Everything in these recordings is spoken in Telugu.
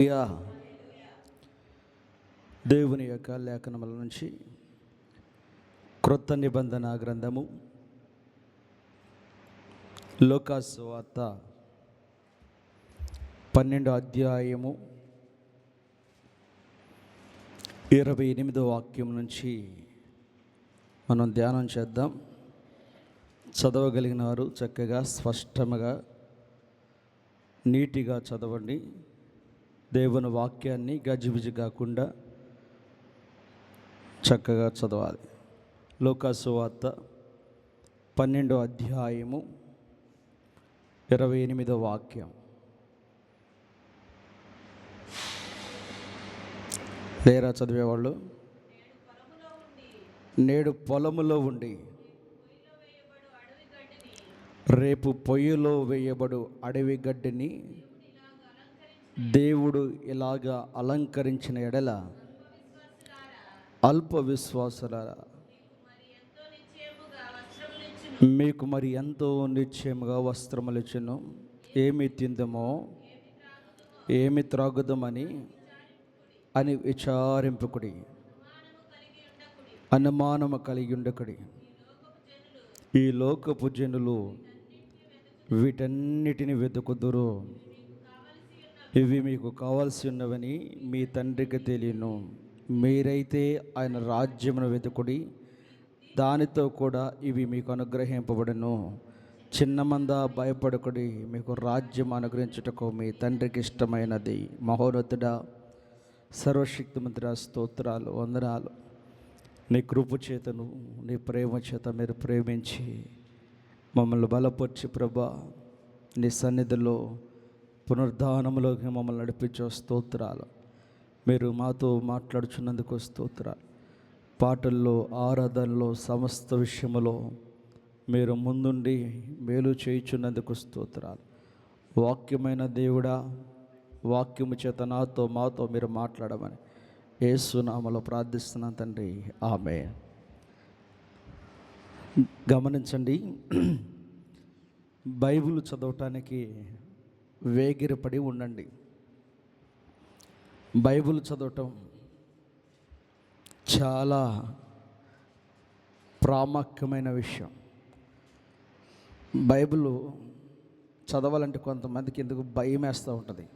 యా దేవుని యొక్క లేఖనముల నుంచి క్రొత్త నిబంధన గ్రంథము లూకాసు సువార్త 12వ అధ్యాయము 28వ వాక్యం నుంచి మనం ధ్యానం చేద్దాం. చదవగలిగిన వారు చక్కగా స్పష్టంగా నీటిగా చదవండి. దేవుని వాక్యాన్ని గజిబిజి కాకుండా చక్కగా చదవాలి. లూకాసు సువార్త 12వ అధ్యాయము 28వ వాక్యం. లేరా చదివేవాళ్ళు? నేడు పొలములో ఉండి రేపు పొయ్యిలో వేయబడు అడవి గడ్డిని దేవుడు ఇలాగా అలంకరించిన ఎడల అల్ప విశ్వాసులారా మీకు మరి ఎంతో నిశ్చయముగా వస్త్రములిచ్చును. ఏమి తిందమో ఏమి త్రాగుదమని అని విచారింపుకుడి, అనుమానము కలిగి ఉండకుడి. ఈ లోకపు జనులు వీటన్నిటిని వెతుకుదురు, ఇవి మీకు కావాల్సి ఉన్నవని మీ తండ్రికి తెలియను. మీరైతే ఆయన రాజ్యమును వెతుకుడి, దానితో కూడా ఇవి మీకు అనుగ్రహింపబడును. చిన్నమంద భయపడకుడి, మీకు రాజ్యం అనుగ్రహించుటకు మీ తండ్రికి ఇష్టమైనది. మహోన్నతుడా, సర్వశక్తిమంతుడా, స్తోత్రాలు, వందనాలు. నీ కృప చేతను నీ ప్రేమ చేత మీరు ప్రేమించి మమ్మల్ని బలపరిచి ప్రభా, నీ సన్నిధిలో పునరుద్ధానములోకి మమ్మల్ని నడిపించే స్తోత్రాలు. మీరు మాతో మాట్లాడుచున్నందుకు స్తోత్రాలు. పాటల్లో, ఆరాధనలో, సమస్త విషయములో మీరు ముందుండి మేలు చేయుచున్నందుకు స్తోత్రాలు. వాక్యమైన దేవుడా, వాక్యము చేత నాతో మాతో మీరు మాట్లాడమని యేసు నామములో ప్రార్థిస్తున్నాను తండ్రి, ఆమేన్. గమనించండి, బైబిల్ చదవటానికి వేగిరపడి ఉండండి. బైబిల్ చదవటం చాలా ప్రాముఖ్యమైన విషయం. బైబిల్ చదవాలంటే కొంతమందికి ఎందుకు భయం వేస్తూ ఉంటుంది.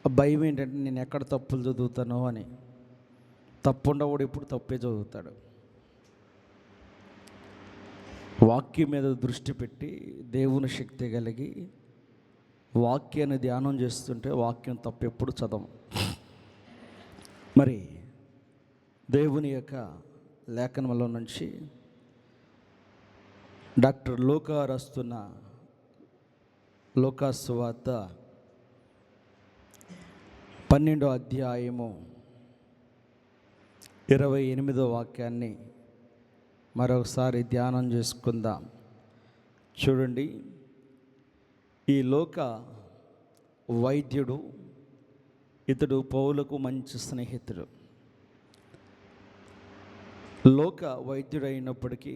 ఆ భయం ఏంటంటే, నేను ఎక్కడ తప్పులు చదువుతానో అని. తప్పు ఉండవాడు ఇప్పుడు తప్పే చదువుతాడు. వాక్యం మీద దృష్టి పెట్టి దేవుని శక్తి కలిగి వాక్యాన్ని ధ్యానం చేస్తుంటే వాక్యం తప్పు ఎప్పుడు చదవం. మరి దేవుని యొక్క లేఖనములో నుంచి డాక్టర్ లూకా రాస్తున్న లూకాసు సువార్త 12వ అధ్యాయము 28వ వాక్యాన్ని మరొకసారి ధ్యానం చేసుకుందాం. చూడండి, ఈ లోక వైద్యుడు, ఇతడు పౌలకు మంచి స్నేహితుడు. లోక వైద్యుడైనప్పటికీ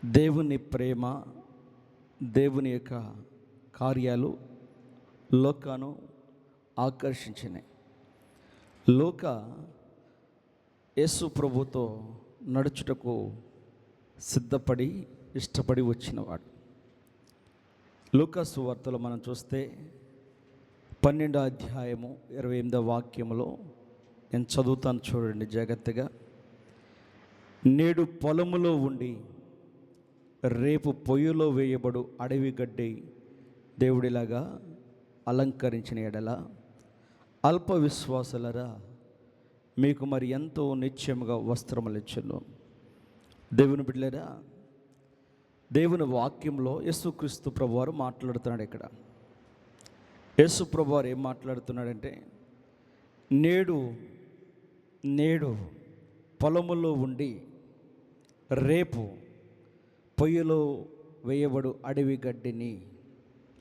దేవుని ప్రేమ, దేవుని యొక్క కార్యాలు లోకాను ఆకర్షించినాయి. లోక యేసు ప్రభుతో నడుచుటకు సిద్ధపడి ఇష్టపడి వచ్చినవాడు. లూకాసు వార్తలో మనం చూస్తే 12వ అధ్యాయము 28వ వాక్యములో నేను చదువుతాను, చూడండి జాగ్రత్తగా. నేడు పొలములో ఉండి రేపు పొయ్యిలో వేయబడు అడవి గడ్డి దేవుడిలాగా అలంకరించిన ఎడల అల్ప విశ్వాసులరా మీకు మరి ఎంతో నిశ్చయముగా వస్త్రములిచ్చును. దేవుని బిడ్డలారా, దేవుని వాక్యంలో యేసుక్రీస్తు ప్రభువారు మాట్లాడుతున్నాడు. ఇక్కడ యేసు ప్రభువారు ఏం మాట్లాడుతున్నాడంటే, నేడు పొలములో ఉండి రేపు పొయ్యిలో వేయబడు అడవి గడ్డిని.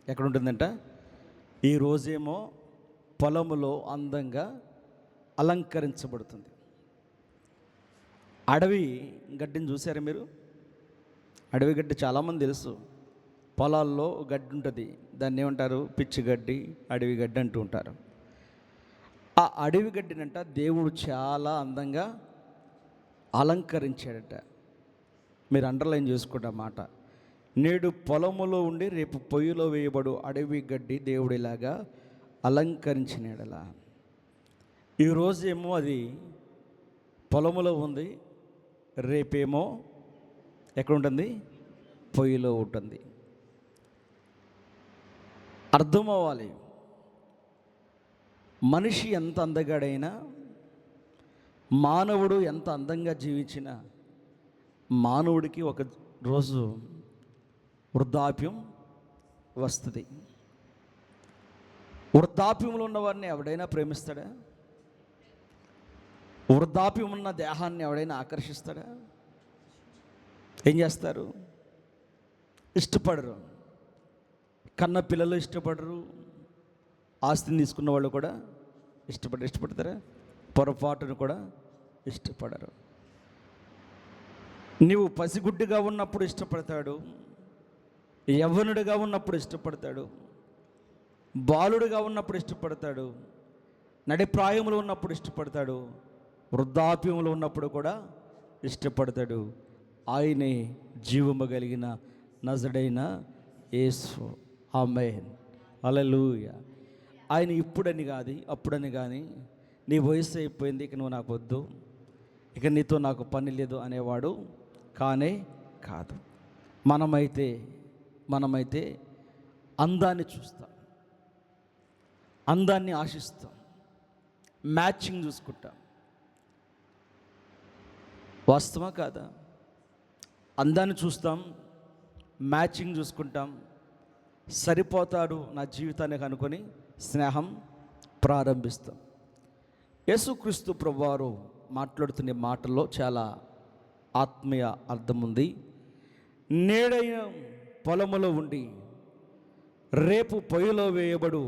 ఎక్కడ ఉంటుందంట? ఈరోజేమో పొలములో అందంగా అలంకరించబడుతుంది. అడవి గడ్డిని చూసారా మీరు? అడవి గడ్డి చాలామంది తెలుసు. పొలాల్లో గడ్డి ఉంటుంది, దాన్ని ఏమంటారు? పిచ్చిగడ్డి, అడవి గడ్డి అంటూ ఉంటారు. ఆ అడవి గడ్డినంట దేవుడు చాలా అందంగా అలంకరించాడట. మీరు అండర్లైన్ చేసుకోండి ఆ మాట. నేడు పొలములో ఉండి రేపు పొయ్యిలో వేయబడు అడవి గడ్డి దేవుడు ఇలాగా అలంకరించినాడలా. ఈరోజేమో అది పొలములో ఉంది, రేపేమో ఎక్కడ ఉంటుంది? పొయ్యిలో ఉంటుంది. అర్థం అవ్వాలి, మనిషి ఎంత అందగాడైనా, మానవుడు ఎంత అందంగా జీవించినా, మానవుడికి ఒక రోజు వృద్ధాప్యం వస్తుంది. వృద్ధాప్యంలో ఉన్నవారిని ఎవడైనా ప్రేమిస్తాడా? వృద్ధాప్యం ఉన్న దేహాన్ని ఎవడైనా ఆకర్షిస్తాడా? ఏం చేస్తారు? ఇష్టపడరు. కన్న పిల్లలు ఇష్టపడరు, ఆస్తిని తీసుకున్న వాళ్ళు కూడా ఇష్టపడతారా? పొరపాటును కూడా ఇష్టపడరు. నీవు పసిగుడ్డిగా ఉన్నప్పుడు ఇష్టపడతాడు, యవ్వనుడిగా ఉన్నప్పుడు ఇష్టపడతాడు, బాలుడిగా ఉన్నప్పుడు ఇష్టపడతాడు, నడిప్రాయంలో ఉన్నప్పుడు ఇష్టపడతాడు, వృద్ధాప్యంలో ఉన్నప్పుడు కూడా ఇష్టపడతాడు. ఆయనే జీవము కలిగిన నజరుడైన యేసు. ఆమేన్, హల్లెలూయా. ఆయన ఇప్పుడని కాదు, అప్పుడని కానీ, నీ వయసు అయిపోయింది, ఇక నువ్వు నాకు వద్దు, ఇక నీతో నాకు పని లేదు అనేవాడు కానే కాదు. మనమైతే అందాన్ని చూస్తాం, అందాన్ని ఆశిస్తాం, మ్యాచింగ్ చూసుకుంటాం. వాస్తవా కాదా? అందాన్ని చూస్తాం, మ్యాచింగ్ చూసుకుంటాం, సరిపోతాడు నా జీవితానికి అనుకొని స్నేహం ప్రారంభిస్తాం. యేసుక్రీస్తు ప్రభువారు మాట్లాడుతున్న మాటల్లో చాలా ఆత్మీయ అర్థం ఉంది. నేడైన పొలములో ఉండి రేపు పొయ్యిలో వేయబడు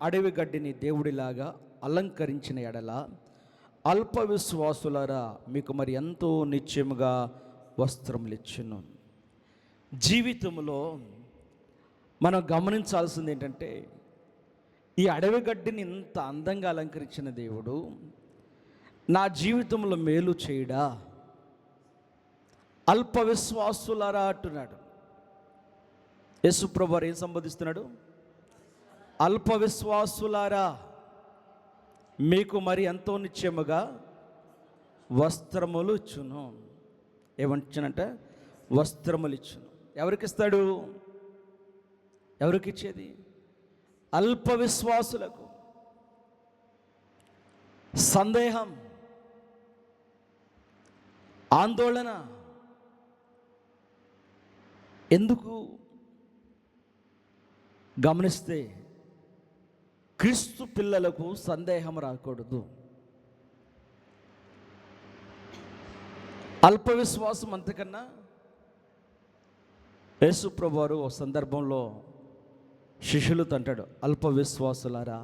అడవి గడ్డిని దేవుడిలాగా అలంకరించిన ఎడల అల్ప విశ్వాసులారా మీకు మరి ఎంతో నిశ్చయముగా వస్త్రములు ఇచ్చును. జీవితంలో మనం గమనించాల్సింది ఏంటంటే, ఈ అడవి గడ్డిని ఇంత అందంగా అలంకరించిన దేవుడు నా జీవితంలో మేలు చేయడా? అల్ప విశ్వాసులారా అంటున్నాడు. యేసుప్రభు వారు ఏం సంబోధిస్తున్నాడు? అల్ప విశ్వాసులారా మీకు మరి ఎంతో నిశ్చయముగా వస్త్రములు ఇచ్చును. ఏమంటున్నానంటే వస్త్రములు ఇచ్చును. ఎవరికి ఇస్తాడు? ఎవరికి ఇచ్చేది? అల్ప విశ్వాసులకు. సందేహం, ఆందోళన ఎందుకు? గమనిస్తే క్రీస్తు పిల్లలకు సందేహం రాకూడదు. అల్ప విశ్వాసం అంతకన్నా. యేసు ప్రభువారు ఒక సందర్భంలో శిష్యులతో అంటాడు, అల్ప విశ్వాసులారా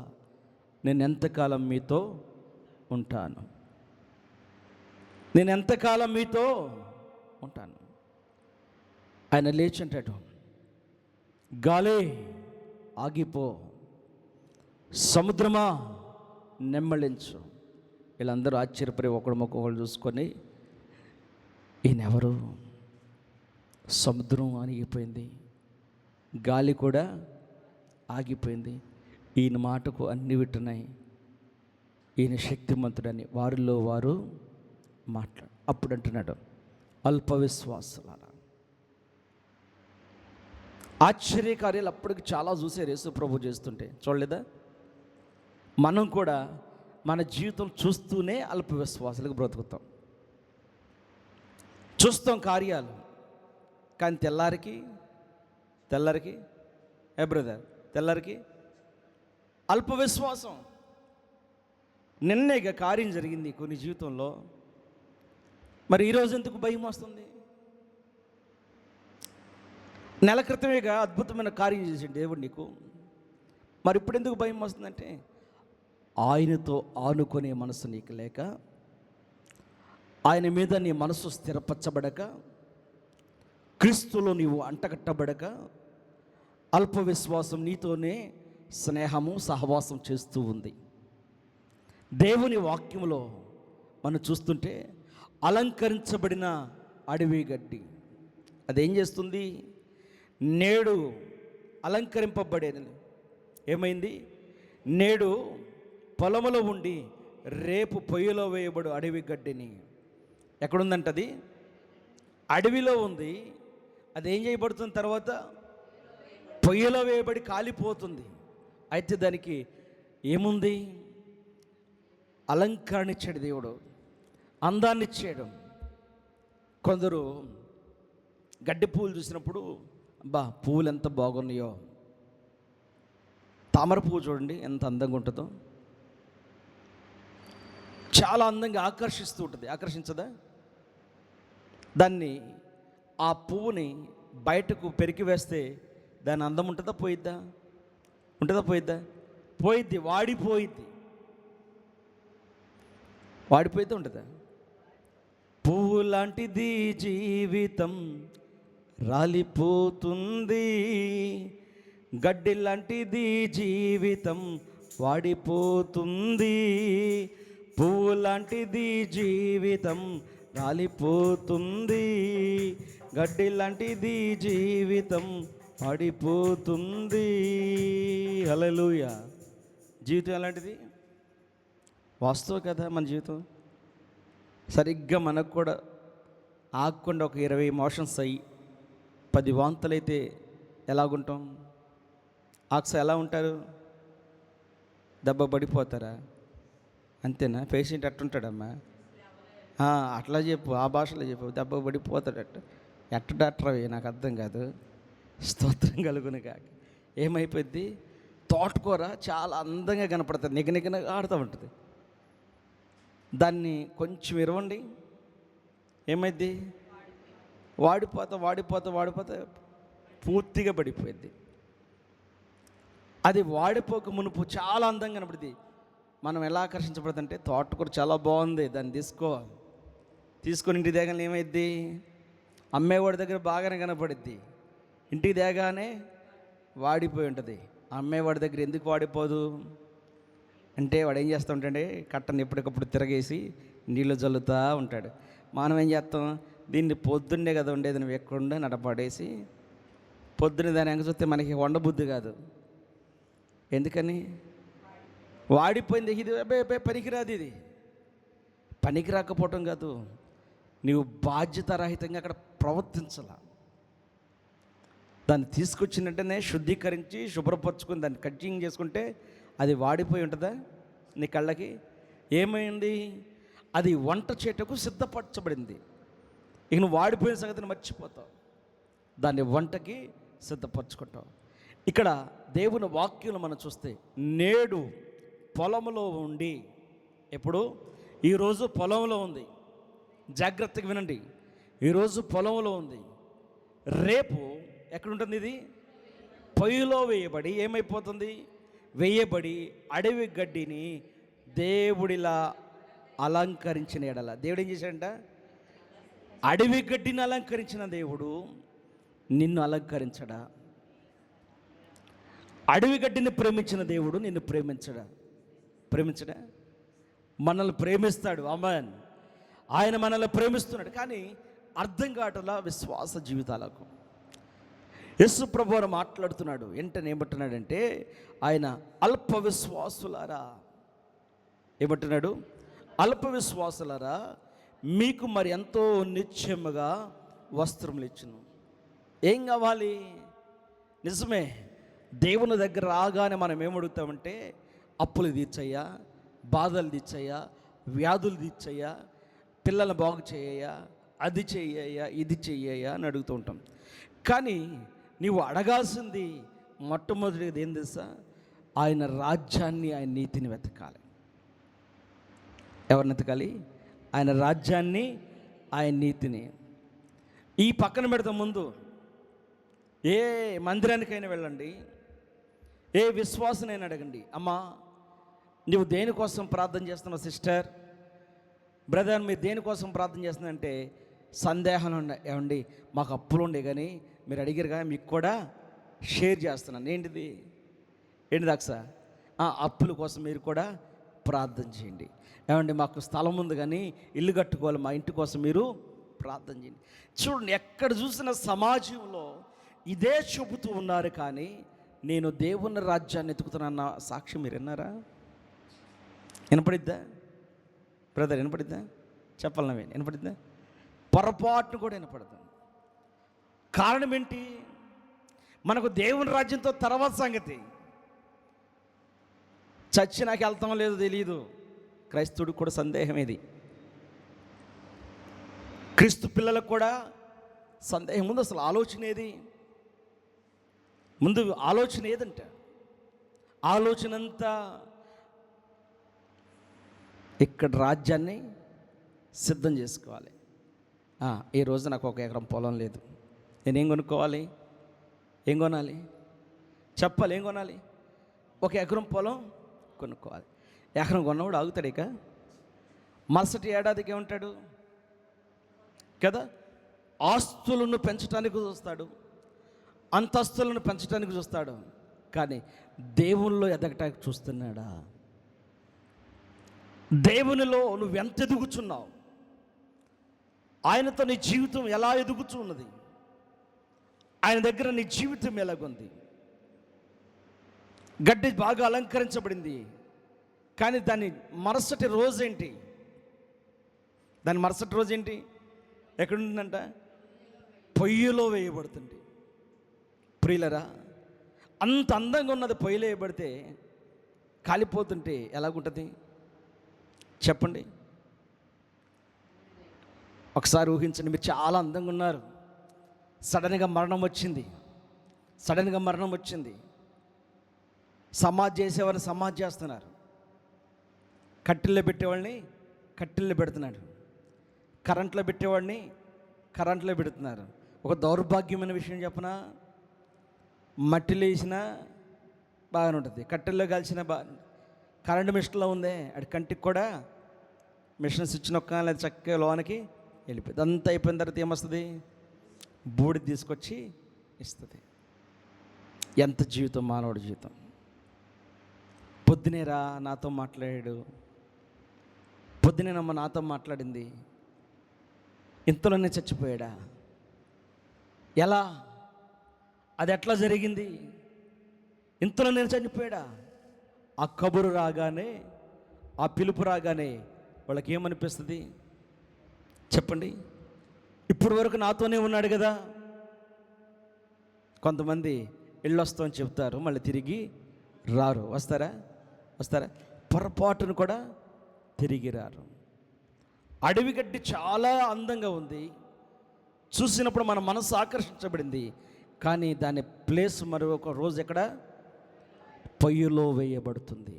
నేను ఎంతకాలం మీతో ఉంటాను, నేను ఎంతకాలం మీతో ఉంటాను. ఆయన లేచి అంటాడు, గాలే ఆగిపో, సముద్రమా నెమ్మళించు. వీళ్ళందరూ ఆశ్చర్యపడి ఒకళ్ళు చూసుకొని, ఈయనెవరు? సముద్రం ఆగిపోయింది, గాలి కూడా ఆగిపోయింది, ఈయన మాటకు అన్ని వింటున్నాయి, ఈయన శక్తిమంతుడని వారిలో వారు అప్పుడు అంటున్నాడు, అల్ప విశ్వాసులారా. ఆశ్చర్యకార్యాలు అప్పటికి చాలా చూసారు యేసు ప్రభు చేస్తుంటే, చూడలేదా? మనం కూడా మన జీవితం చూస్తూనే అల్ప విశ్వాసాలకు బ్రతుకుతాం. చూస్తాం కార్యాలు, కానీ తెల్లారికి బ్రదర్ తెల్లారికి అల్ప విశ్వాసం. నిన్నేగా కార్యం జరిగింది కొన్ని జీవితంలో, మరి ఈరోజు ఎందుకు భయం వస్తుంది? నెల క్రితమేగా అద్భుతమైన కార్యం చేసాడు దేవుడు నీకు, మరి ఇప్పుడు ఎందుకు భయం వస్తుందంటే ఆయనతో ఆనుకునే మనసు నీకు లేక, ఆయన మీద నీ మనసు స్థిరపరచబడక, క్రీస్తులో నీవు అంటకట్టబడక, అల్ప విశ్వాసం నీతోనే స్నేహము సహవాసం చేస్తూ ఉంది. దేవుని వాక్యములో మనం చూస్తుంటే అలంకరించబడిన అడవి గడ్డి అదేం చేస్తుంది? నేడు అలంకరింపబడేది ఏమైంది? నేడు పొలములో ఉండి రేపు పొయ్యిలో వేయబడు అడవి గడ్డిని. ఎక్కడుందంటది? అడవిలో ఉంది. అదేం చేయబడుతుంది? తర్వాత పొయ్యిలో వేయబడి కాలిపోతుంది. అయితే దానికి ఏముంది? అలంకరణ ఇచ్చాడు దేవుడు, అందాన్ని ఇచ్చాడు. కొందరు గడ్డి పువ్వులు చూసినప్పుడు అబ్బా పువ్వులు ఎంత బాగున్నాయో, తామర పువ్వు చూడండి ఎంత అందంగా ఉంటుందో, చాలా అందంగా ఆకర్షిస్తూ ఉంటుంది. ఆకర్షించదా? దాన్ని ఆ పువ్వుని బయటకు పెరికి వేస్తే దాని అందం ఉంటుందా? పోయిద్దా? ఉంటుందా? పోయిద్దా? పోయిద్ది. వాడిపోయిద్ది. వాడిపోయిద్దా? ఉంటుందా? పువ్వు లాంటిది జీవితం రాలిపోతుంది, గడ్డి లాంటిది జీవితం వాడిపోతుంది. పువ్వు లాంటిది జీవితం రాలిపోతుంది, గడ్డి లాంటిది జీవితం పడిపోతుంది. హల్లెలూయా. జీవితం ఎలాంటిది? వాస్తవం కదా మన జీవితం. సరిగ్గా మనకు కూడా ఆగకుండా ఒక 20 ఎమోషన్స్ అయ్యి 10 వాంతులు అయితే ఎలాగుంటాం? ఆక్స ఎలా ఉంటారు? దెబ్బ పడిపోతారా? అంతేనా? పేషెంట్ ఎట్టుంటాడమ్మా? అట్లా చెప్పు, ఆ భాషలో చెప్పు. దెబ్బ పడిపోతాడట. ఎట్ట డాక్టర్ అవి నాకు అర్థం కాదు. స్తోత్రం కలుగును కాక. ఏమైపోద్ది? తోటకూర చాలా అందంగా కనపడుతుంది, నిగనిగనగా ఆడుతూ ఉంటుంది. దాన్ని కొంచెం ఇరవండి, ఏమైద్ది? వాడిపోతా పూర్తిగా పడిపోయింది. అది వాడిపోక మునుపు చాలా అందంగా కనపడుతుంది. మనం ఎలా ఆకర్షించబడుతుంటే తోటకూర చాలా బాగుంది, దాన్ని తీసుకొని ఇంటికి దేగానే ఏమైద్ది? అమ్మేవాడి దగ్గర బాగానే కనపడుద్ది, ఇంటికి దేగానే వాడిపోయి ఉంటుంది. అమ్మేవాడి దగ్గర ఎందుకు వాడిపోదు అంటే వాడు ఏం చేస్తూ ఉంటాడే, కట్టను ఎప్పటికప్పుడు తిరగేసి నీళ్ళు జల్లుతూ ఉంటాడు. మనం ఏం చేస్తాం? దీన్ని పొద్దున్నే కదా ఉండేది, నువ్వు ఎక్కడుండే నడపడేసి పొద్దున్నే దాన్ని ఎంగ చూస్తే మనకి వండబుద్ధి కాదు. ఎందుకని? వాడిపోయింది. ఇది పనికిరాదు. ఇది పనికి రాకపోవటం కాదు, నీవు బాధ్యతారహితంగా అక్కడ ప్రవర్తించాల. దాన్ని తీసుకొచ్చిన వెంటనే శుద్ధీకరించి శుభ్రపరచుకొని దాన్ని కటింగ్ చేసుకుంటే అది వాడిపోయి ఉంటుందా? నీ కళ్ళకి ఏమైంది? అది వంట చేయటకు సిద్ధపరచబడింది. ఇక నువ్వు వాడిపోయిన సంగతిని మర్చిపోతావు, దాన్ని వంటకి సిద్ధపరచుకుంటావు. ఇక్కడ దేవుని వాక్యం మనం చూస్తే నేడు పొలంలో ఉండి, ఎప్పుడు? ఈరోజు పొలంలో ఉంది. జాగ్రత్తగా వినండి. ఈరోజు పొలంలో ఉంది, రేపు ఎక్కడుంటుంది? ఇది పొయ్యిలో వేయబడి ఏమైపోతుంది? వేయబడి అడవి గడ్డిని దేవుడిలా అలంకరించిన ఎడల. దేవుడు ఏం చేశాడంట? అడవి గడ్డిని అలంకరించిన దేవుడు నిన్ను అలంకరించడా? అడవి గడ్డిని ప్రేమించిన దేవుడు నిన్ను ప్రేమించడా? మనల్ని ప్రేమిస్తాడు. ఆమేన్. ఆయన మనల్ని ప్రేమిస్తున్నాడు. కానీ అర్థం కావట్లా విశ్వాస జీవితాలకు. యేసు ప్రభువు మాట్లాడుతున్నాడు. వెంటనే ఏమంటున్నాడంటే ఆయన అల్ప విశ్వాసులారా, ఏమంటున్నాడు? అల్ప విశ్వాసులారా, మీకు మరి ఎంతో నిత్యముగా వస్త్రములు ఇచ్చును. ఏం కావాలి? నిజమే, దేవుని దగ్గర రాగానే మనం ఏమడుగుతామంటే అప్పులు తీర్చయ్యా, బాధలు తీర్చయ్యా, వ్యాధులు తీర్చయ్యా, పిల్లల్ని బాగు చేయయ్యా, అది చెయ్యయ్యా, ఇది చెయ్యయ్యా అని అడుగుతూ ఉంటాం. కానీ నీవు అడగాల్సింది మొట్టమొదటిది ఏం తెలుసా? ఆయన రాజ్యాన్ని, ఆయన నీతిని వెతకాలి. ఎవరిని వెతకాలి? ఆయన రాజ్యాన్ని, ఆయన నీతిని. ఈ పక్కన పెడతాం. ముందు ఏ మందిరానికైనా వెళ్ళండి, ఏ విశ్వాసనైనా అడగండి, అమ్మా నువ్వు దేనికోసం ప్రార్థన చేస్తున్నావు సిస్టర్, బ్రదర్ మీరు దేనికోసం ప్రార్థన చేస్తున్నారంటే సందేహాలు ఏమండి మాకు అప్పులు ఉండే కానీ మీరు అడిగారుగా మీకు కూడా షేర్ చేస్తున్నాను. ఏంటిది దాక్ష? అప్పుల కోసం మీరు కూడా ప్రార్థన చేయండి. ఏమండి, మాకు స్థలం ఉంది కానీ ఇల్లు కట్టుకోవాలి, మా ఇంటి కోసం మీరు ప్రార్థన చేయండి. చూడండి, ఎక్కడ చూసిన సమాజంలో ఇదే చెబుతూ ఉన్నారు, కానీ నేను దేవుని రాజ్యాన్ని ఎతుకుతున్నా సాక్షి మీరు విన్నారా? వినపడిద్దా బ్రదర్? వినపడిద్దా? చెప్పాలనవే వినపడిద్దా? పొరపాటును కూడా వినపడదు. కారణం ఏంటి? మనకు దేవుని రాజ్యంతో తర్వాత సంగతి. చచ్చి నాకు వెళ్తామో లేదో తెలియదు. క్రైస్తవుడికి కూడా సందేహం ఇది. క్రీస్తు పిల్లలకు కూడా సందేహం ముందు. అసలు ఆలోచన ఏది? ముందు ఆలోచన ఏదంటే, ఆలోచన అంతా ఇక్కడ రాజ్యాన్ని సిద్ధం చేసుకోవాలి. ఈ రోజు నాకు 1 ఎకరం పొలం లేదు, నేనేం కొనుక్కోవాలి? ఏం కొనాలి? చెప్పాలి. ఏం కొనాలి? 1 ఎకరం పొలం కొనుక్కోవాలి. ఎకరం కొన్నవాడు ఆగుతాడు ఇక? మరుసటి ఏడాదికి ఏమంటాడు కదా? ఆస్తులను పెంచడానికి చూస్తాడు, అంతస్తులను పెంచడానికి చూస్తాడు, కానీ దేవునిలో ఎదగటానికి చూస్తున్నాడా? దేవునిలో నువ్వు ఎంత ఎదుగుచున్నావు? ఆయనతో నీ జీవితం ఎలా ఎదుగుచున్నది? ఆయన దగ్గర నీ జీవితం ఎలాగుంది? గడ్డి బాగా అలంకరించబడింది, కానీ దాని మరుసటి రోజేంటి? ఎక్కడుంటుందంట? పొయ్యిలో వేయబడుతుంది. ప్రియులరా, అంత అందంగా ఉన్నది పొయ్యిలో వేయబడితే కాలిపోతుంటే ఎలాగుంటుంది చెప్పండి? ఒకసారి ఊహించండి, మీరు చాలా అందంగా ఉన్నారు, సడన్గా మరణం వచ్చింది. సమాధి చేసేవారిని సమాధి చేస్తున్నారు, కట్టెల్లో పెట్టేవాళ్ళని కట్టెల్లో పెడుతున్నాడు, కరెంట్లో పెట్టేవాడిని కరెంట్లో పెడుతున్నారు. ఒక దౌర్భాగ్యమైన విషయం చెప్పనా? మట్టిలో వేసినా బాగానే ఉంటుంది, కట్టెల్లో కాల్చినా కరెంటు మిషన్లో ఉందే, అది కంటికి కూడా మిషన్ స్విచ్ నొక్క లేదా చక్కగా లోనికి వెళ్ళిపోయింది. అంతా అయిపోయిన తర్వాత ఏమొస్తుంది? బూడిద తీసుకొచ్చి ఇస్తుంది. ఎంత జీవితం మానవుడి జీవితం! పొద్దునేరా నాతో మాట్లాడాడు, పొద్దునేనమ్మ నాతో మాట్లాడింది, ఇంతలోనే చచ్చిపోయాడా? ఎలా? అది ఎట్లా జరిగింది? ఇంతలోనే చనిపోయాడా? ఆ కబురు రాగానే, ఆ పిలుపు రాగానే వాళ్ళకి ఏమనిపిస్తుంది చెప్పండి? ఇప్పుడు వరకు నాతోనే ఉన్నాడు కదా. కొంతమంది ఇళ్ళొస్తామని చెప్తారు, మళ్ళీ తిరిగి రారు. వస్తారా? పొరపాటును కూడా తిరిగి రారు. అడవి గడ్డి చాలా అందంగా ఉంది, చూసినప్పుడు మన మనసు ఆకర్షించబడింది, కానీ దాని ప్లేస్ మరొక రోజు ఎక్కడ? పొయ్యిలో వేయబడుతుంది.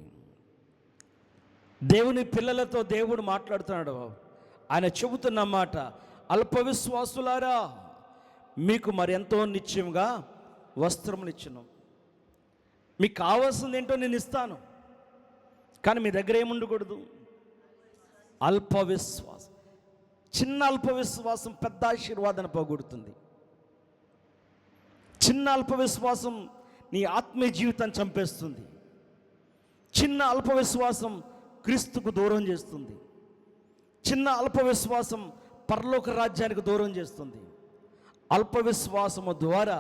దేవుని పిల్లలతో దేవుడు మాట్లాడుతున్నాడు. ఆయన చెబుతున్న మాట, అల్ప విశ్వాసులారా, మీకు మరెంతో నిశ్చయంగా వస్త్రమునిచ్చును. మీకు కావాల్సింది ఏంటో నేను ఇస్తాను, కానీ మీ దగ్గర ఏముండకూడదు? అల్ప విశ్వాసం. చిన్న అల్ప విశ్వాసం పెద్ద ఆశీర్వాదాన్ని పోగొడుతుంది. చిన్న అల్ప విశ్వాసం నీ ఆత్మీయ జీవితాన్ని చంపేస్తుంది. చిన్న అల్ప విశ్వాసం క్రీస్తుకు దూరం చేస్తుంది. చిన్న అల్ప విశ్వాసం పరలోక రాజ్యానికి దూరం చేస్తుంది. అల్ప విశ్వాసము ద్వారా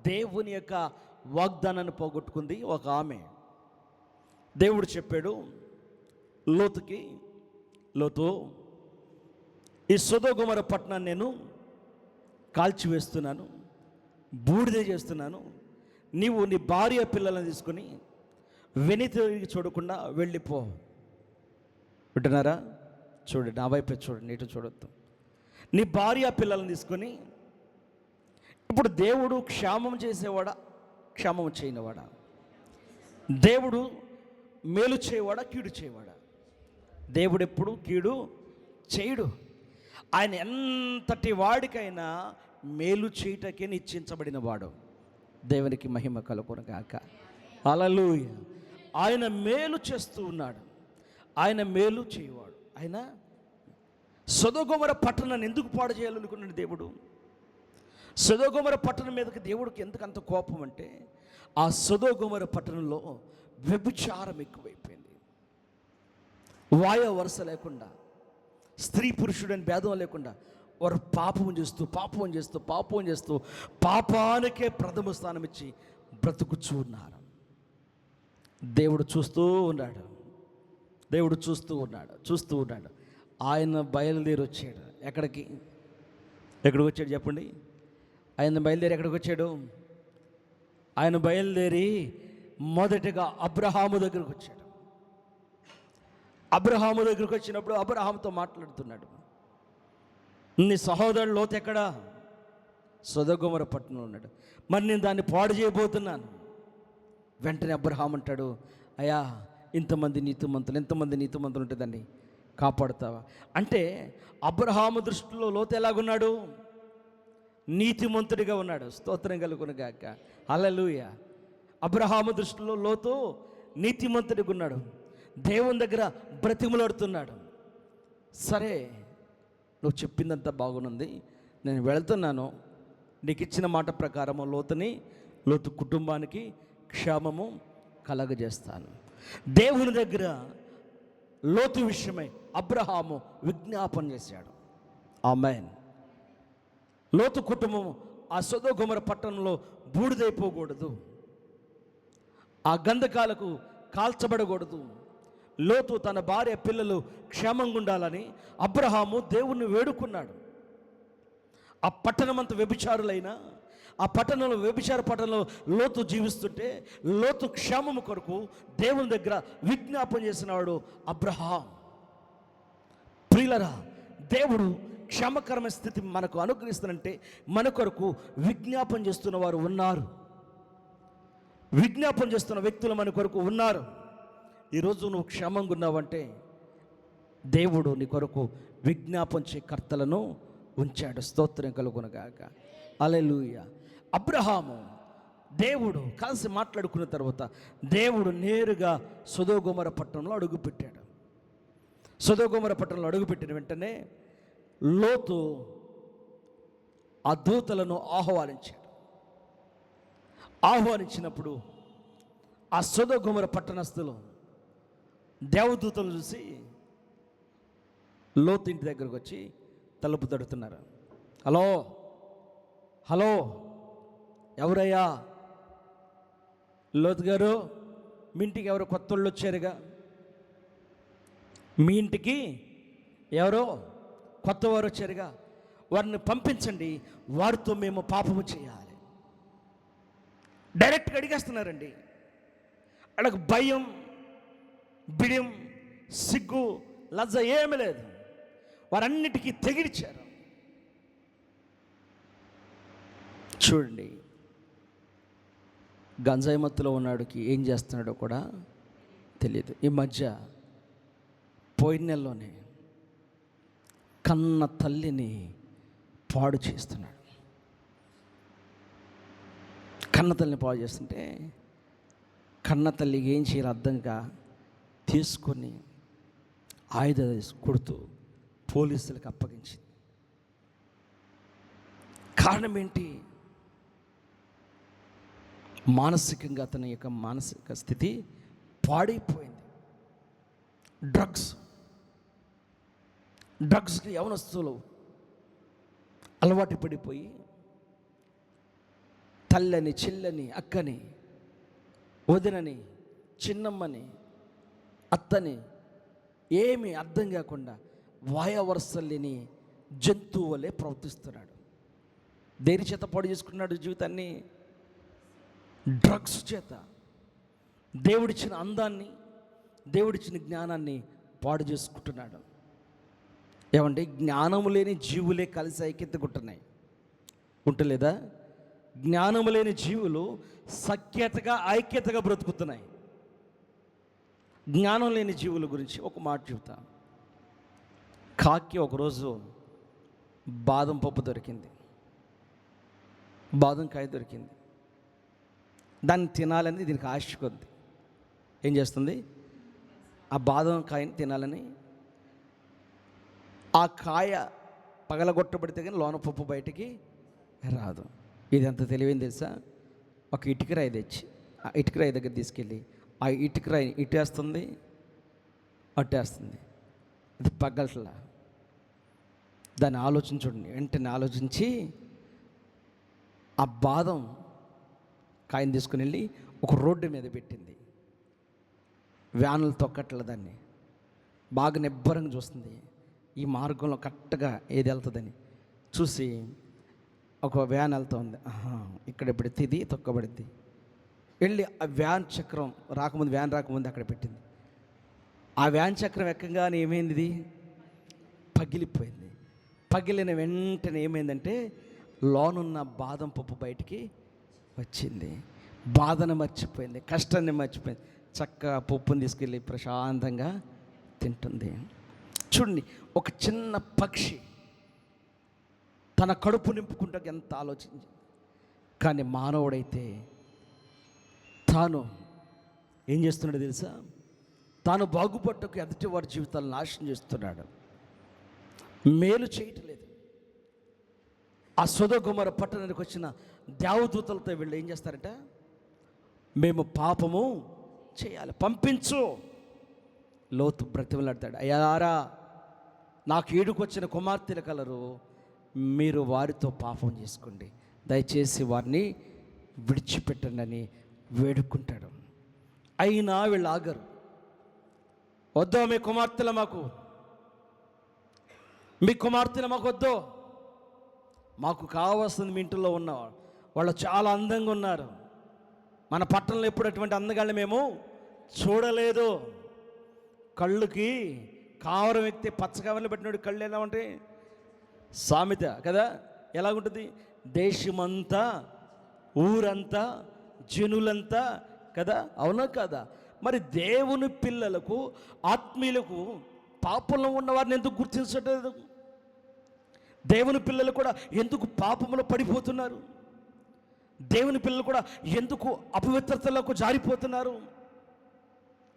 దేవుని యొక్క వాగ్దానాన్ని పోగొట్టుకుంది ఒక ఆమె. దేవుడు చెప్పాడు లోతుకి, లోతు, ఈ సొదొమ గొమొర్రా పట్టణాన్ని నేను కాల్చివేస్తున్నాను, బూడిద చేస్తున్నాను. నీవు నీ భార్య పిల్లలను తీసుకొని వెనుతిరిగి చూడకుండా వెళ్ళిపో. వింటున్నారా? చూడండి, నా వైపు చూడండి, ఇటు చూడొద్దు. నీ భార్య పిల్లలను తీసుకొని, ఇప్పుడు దేవుడు క్షేమం చేసేవాడా, క్షేమం చేయనివాడా? దేవుడు మేలు చేయవాడా, కీడు చేయవాడా? దేవుడు ఎప్పుడు కీడు చేయడు. ఆయన ఎంతటి వాడికైనా మేలు చేయటకే నిశ్చయించబడిన వాడు. దేవునికి మహిమ కలుగును గాక. హల్లెలూయా. ఆయన మేలు చేస్తూ ఉన్నాడు, ఆయన మేలు చేయవాడు. ఆయన సొదొమ గొమొర్రా పట్టణాన్ని ఎందుకు పాడు చేయాలనుకున్నాడు దేవుడు? సొదొగొమొర పట్టణం మీదకి దేవుడికి ఎందుకు అంత కోపం అంటే, ఆ సొదొగొమొర పట్టణంలో వ్యభిచారం ఎక్కువైపోయింది. వాయో వరుస లేకుండా, స్త్రీ పురుషుడని భేదం లేకుండా వారు పాపం చేస్తూ పాపానికే ప్రథమ స్థానం ఇచ్చి బ్రతుకుచూ ఉన్నారు. దేవుడు చూస్తూ ఉన్నాడు. ఆయన బయలుదేరి వచ్చాడు. ఎక్కడికి వచ్చాడు చెప్పండి? ఆయన బయలుదేరి ఎక్కడికి వచ్చాడు? ఆయన బయలుదేరి మొదటిగా అబ్రహాము దగ్గరకు వచ్చాడు. అబ్రహాము దగ్గరకు వచ్చినప్పుడు అబ్రహాముతో మాట్లాడుతున్నాడు. నీ సహోదరుడు లోతు ఎక్కడా? సొదొగొమొర పట్టణంలో ఉన్నాడు. మరి నేను దాన్ని పాడు చేయబోతున్నాను. వెంటనే అబ్రహాము అంటాడు, అయ్యా, ఎంతమంది నీతిమంతులు ఉంటే దాన్ని కాపాడుతావా? అంటే అబ్రహాము దృష్టిలో లోతు ఎలాగున్నాడు? నీతిమంతుడిగా ఉన్నాడు. స్తోత్రం కలుగును గాక. హల్లెలూయా. అబ్రహాము దృష్టిలో లోతు నీతిమంతుడిగా ఉన్నాడు. దేవుని దగ్గర బ్రతిమలాడుతున్నాడు. సరే, నువ్వు చెప్పిందంతా బాగున్నది, నేను వెళ్తున్నాను. నీకు ఇచ్చిన మాట ప్రకారము లోతు కుటుంబానికి క్షేమము కలగజేస్తాను. దేవుని దగ్గర లోతు విషయమై అబ్రహాము విజ్ఞాపన చేశాడు. ఆమేన్. లోతు కుటుంబం ఆ సొదొగొమొర పట్టణంలో బూడిదైపోకూడదు, ఆ గంధకాలకు కాల్చబడకూడదు. లోతు తన భార్య పిల్లలు క్షేమంగా ఉండాలని అబ్రహాము దేవుణ్ణి వేడుకున్నాడు. ఆ పట్టణమంతా వ్యభిచారులైనా, ఆ పట్టణంలో వ్యభిచార పట్టణంలో లోతు జీవిస్తుంటే లోతు క్షేమము కొరకు దేవుని దగ్గర విజ్ఞాపన చేసినవాడు అబ్రహాం. ప్రియులరా, దేవుడు క్షేమకరమైన స్థితి మనకు అనుగ్రహిస్తానంటే మన కొరకు విజ్ఞాపన చేస్తున్న వారు ఉన్నారు. విజ్ఞాపన చేస్తున్న వ్యక్తులు మన కొరకు ఉన్నారు. ఈరోజు నువ్వు క్షేమంగా ఉన్నావంటే దేవుడు నీ కొరకు విజ్ఞాపంచే కర్తలను ఉంచాడు. స్తోత్రం కలుగునగాక. హల్లెలూయా. అబ్రహాము దేవుడు కలిసి మాట్లాడుకున్న తర్వాత దేవుడు నేరుగా సొదొగొమొర పట్టణంలో అడుగుపెట్టాడు. సొదొగొమొర పట్టణంలో అడుగుపెట్టిన వెంటనే లోతు ఆ దూతలను ఆహ్వానించినప్పుడు ఆ సొదొగొమొర పట్టణస్థులు దేవదూతలు చూసి లోతు ఇంటి దగ్గరకు వచ్చి తలుపు తడుతున్నారు. హలో, ఎవరయ్యా? లోతు గారు, మీ ఇంటికి ఎవరో కొత్త వాళ్ళు వచ్చారుగా, మీ ఇంటికి ఎవరో కొత్త వారు వచ్చారుగా, వారిని పంపించండి, వారితో మేము పాపము చేయాలి. డైరెక్ట్గా అడిగేస్తున్నారండి. వాళ్ళకు భయం, బిడియం, సిగ్గు, లజ్జ ఏమీ లేదు. వారన్నిటికీ తెగిడిచారు. చూడండి, గంజాయి మత్తులో ఉన్నాడికి ఏం చేస్తున్నాడో కూడా తెలియదు. ఈ మధ్య పోయిన నెలలోనే కన్న తల్లిని పాడు చేస్తున్నాడు. కన్న తల్లిని పాడు చేస్తుంటే కన్న తల్లికి ఏం చేయాలి అర్థంగా తీసుకొని ఆయుధాలు కొడుతూ పోలీసులకు అప్పగించింది. కారణం ఏంటి? మానసికంగా అతని యొక్క మానసిక స్థితి పాడైపోయింది. డ్రగ్స్కి యవనస్తులు అలవాటు పడిపోయి తల్లని, చెల్లని, అక్కని, వదినని, చిన్నమ్మని, అత్తని ఏమీ అర్థం కాకుండా వాయవరసలేని జంతువు వలె ప్రవర్తిస్తున్నాడు. దేని చేత పాడు చేసుకున్నాడు జీవితాన్ని? డ్రగ్స్ చేత. దేవుడిచ్చిన అందాన్ని, దేవుడిచ్చిన జ్ఞానాన్ని పాడు చేసుకుంటున్నాడు. ఏమంటే, జ్ఞానము లేని జీవులే కలిసి ఐక్యతకుంటున్నాయి, ఉంటలేదా? జ్ఞానము లేని జీవులు ఐక్యతగా బ్రతుకుతున్నాయి. జ్ఞానం లేని జీవుల గురించి ఒక మాట చెబుతా. కాకి ఒకరోజు బాదం పప్పు దొరికింది, బాదం కాయ దొరికింది. దాన్ని తినాలని దీనికి ఆశ కొద్ది ఏం చేస్తుంది? ఆ బాదం కాయని తినాలని, ఆ కాయ పగలగొట్టబడితే కానీ లోన పప్పు బయటికి రాదు. ఇది ఎంత తెలివైంది తెలుసా? ఒక ఇటుకరాయి తెచ్చి ఆ ఇటుకరాయి దగ్గర తీసుకెళ్ళి ఆ ఇటుకరాయి ఇటేస్తుంది, అట్టేస్తుంది. అది పగలట్లా. దాన్ని ఆలోచించండి. వెంటనే ఆలోచించి ఆ బాదం కాయని తీసుకుని వెళ్ళి ఒక రోడ్డు మీద పెట్టింది. వ్యానులు తొక్కట్ల దాన్ని బాగా నిబ్బరంగా చూస్తుంది. ఈ మార్గంలో కరెక్ట్గా ఏది వెళ్తుందని చూసి ఒక వ్యాన్ వెళ్తుంది. ఇక్కడ పెడితే ఇది తొక్కబడిద్ది. వెళ్ళి ఆ వ్యాన్ చక్రం వ్యాన్ రాకముందు అక్కడ పెట్టింది. ఆ వ్యాన్ చక్రం ఎక్కగానే ఏమైంది? ఇది పగిలిపోయింది. పగిలిన వెంటనే ఏమైందంటే లోనున్న బాదం పప్పు బయటికి వచ్చింది. బాధను మర్చిపోయింది, కష్టాన్ని మర్చిపోయింది. చక్కగా పప్పుని తీసుకెళ్ళి ప్రశాంతంగా తింటుంది. చూడండి, ఒక చిన్న పక్షి తన కడుపు నింపుకుంటా ఎంత ఆలోచించి. కానీ మానవుడైతే తాను ఏం చేస్తున్నాడో తెలుసా? తాను బాగుపడ్డకు ఎదుటి వారి జీవితాలను నాశనం చేస్తున్నాడు, మేలు చేయట్లేదు. ఆ సొదొమ గొమొర్రా పట్టణానికి వచ్చిన దేవదూతలతో వీళ్ళు ఏం చేస్తారంట? మేము పాపము చేయాలి, పంపించు. లోతు బ్రతిమలాడతాడు, అయ్యారా నాకు ఏడుకొచ్చిన కుమార్తెలు కలరు, మీరు వారితో పాపం చేసుకోండి, దయచేసి వారిని విడిచిపెట్టండి అని వేడుకుంటాడు. అయినా వీళ్ళు ఆగరు. వద్దో మీ కుమార్తెలు మాకు వద్దు, మాకు కావాల్సింది మీ ఇంట్లో ఉన్న వాళ్ళు చాలా అందంగా ఉన్నారు, మన పట్టణంలో ఎప్పుడు అటువంటి అందగాళ్ళు మేము చూడలేదు. కళ్ళుకి కావరం ఎక్కితే పచ్చ కావరలు పెట్టినాడు కళ్ళు ఎలా ఉంటాయి? సామెత కదా, ఎలాగుంటుంది? దేశమంతా, ఊరంతా, జనులంతా కదా, అవునా కదా? మరి దేవుని పిల్లలకు, ఆత్మీయులకు పాపంలో ఉన్నవారిని ఎందుకు గుర్తించట్లేదు? దేవుని పిల్లలు కూడా ఎందుకు పాపంలో పడిపోతున్నారు? దేవుని పిల్లలు కూడా ఎందుకు అపవిత్రతలకు జారిపోతున్నారు?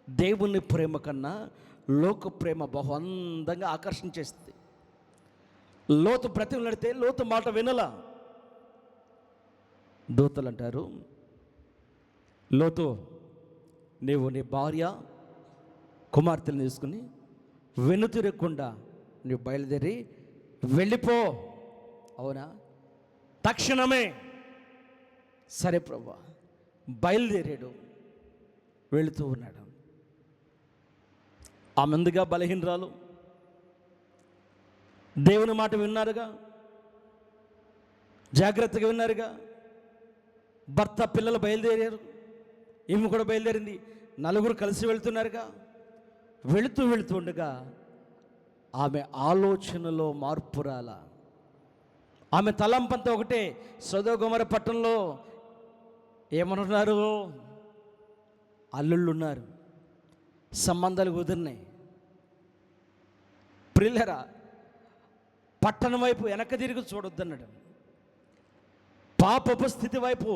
దేవుని ప్రేమ కన్నా లోక ప్రేమ బహు అందంగా ఆకర్షించేస్తుంది. లోతు బ్రతిమలాడితే లోతు మాట వినలా. దూతలు అంటారు, లోతు నీవు నీ భార్య కుమార్తెను తీసుకుని వెనుతిరగకుండా నువ్వు బయలుదేరి వెళ్ళిపో. అవునా? తక్షణమే. సరే ప్రభువా. బయలుదేరాడు, వెళుతూ ఉన్నాడు. ఆ ముందుగా బలహీనరాలు దేవుని మాట విన్నారుగా, జాగ్రత్తగా విన్నారుగా. భర్త పిల్లలు బయలుదేరారు, ఈమె కూడా బయలుదేరింది, నలుగురు కలిసి వెళుతున్నారుగా. వెళుతూ ఉండగా ఆమె ఆలోచనలో మార్పు రాల. ఆమె తలంపంతా ఒకటే. సొదొమ గొమొర్రా పట్టణంలో ఏమనున్నారు? అల్లుళ్ళు ఉన్నారు, సంబంధాలు కుదిరినాయి. ప్రియులారా, పట్టణం వైపు వెనక తిరిగి చూడొద్దన్నాడు. పాపపు స్థితి వైపు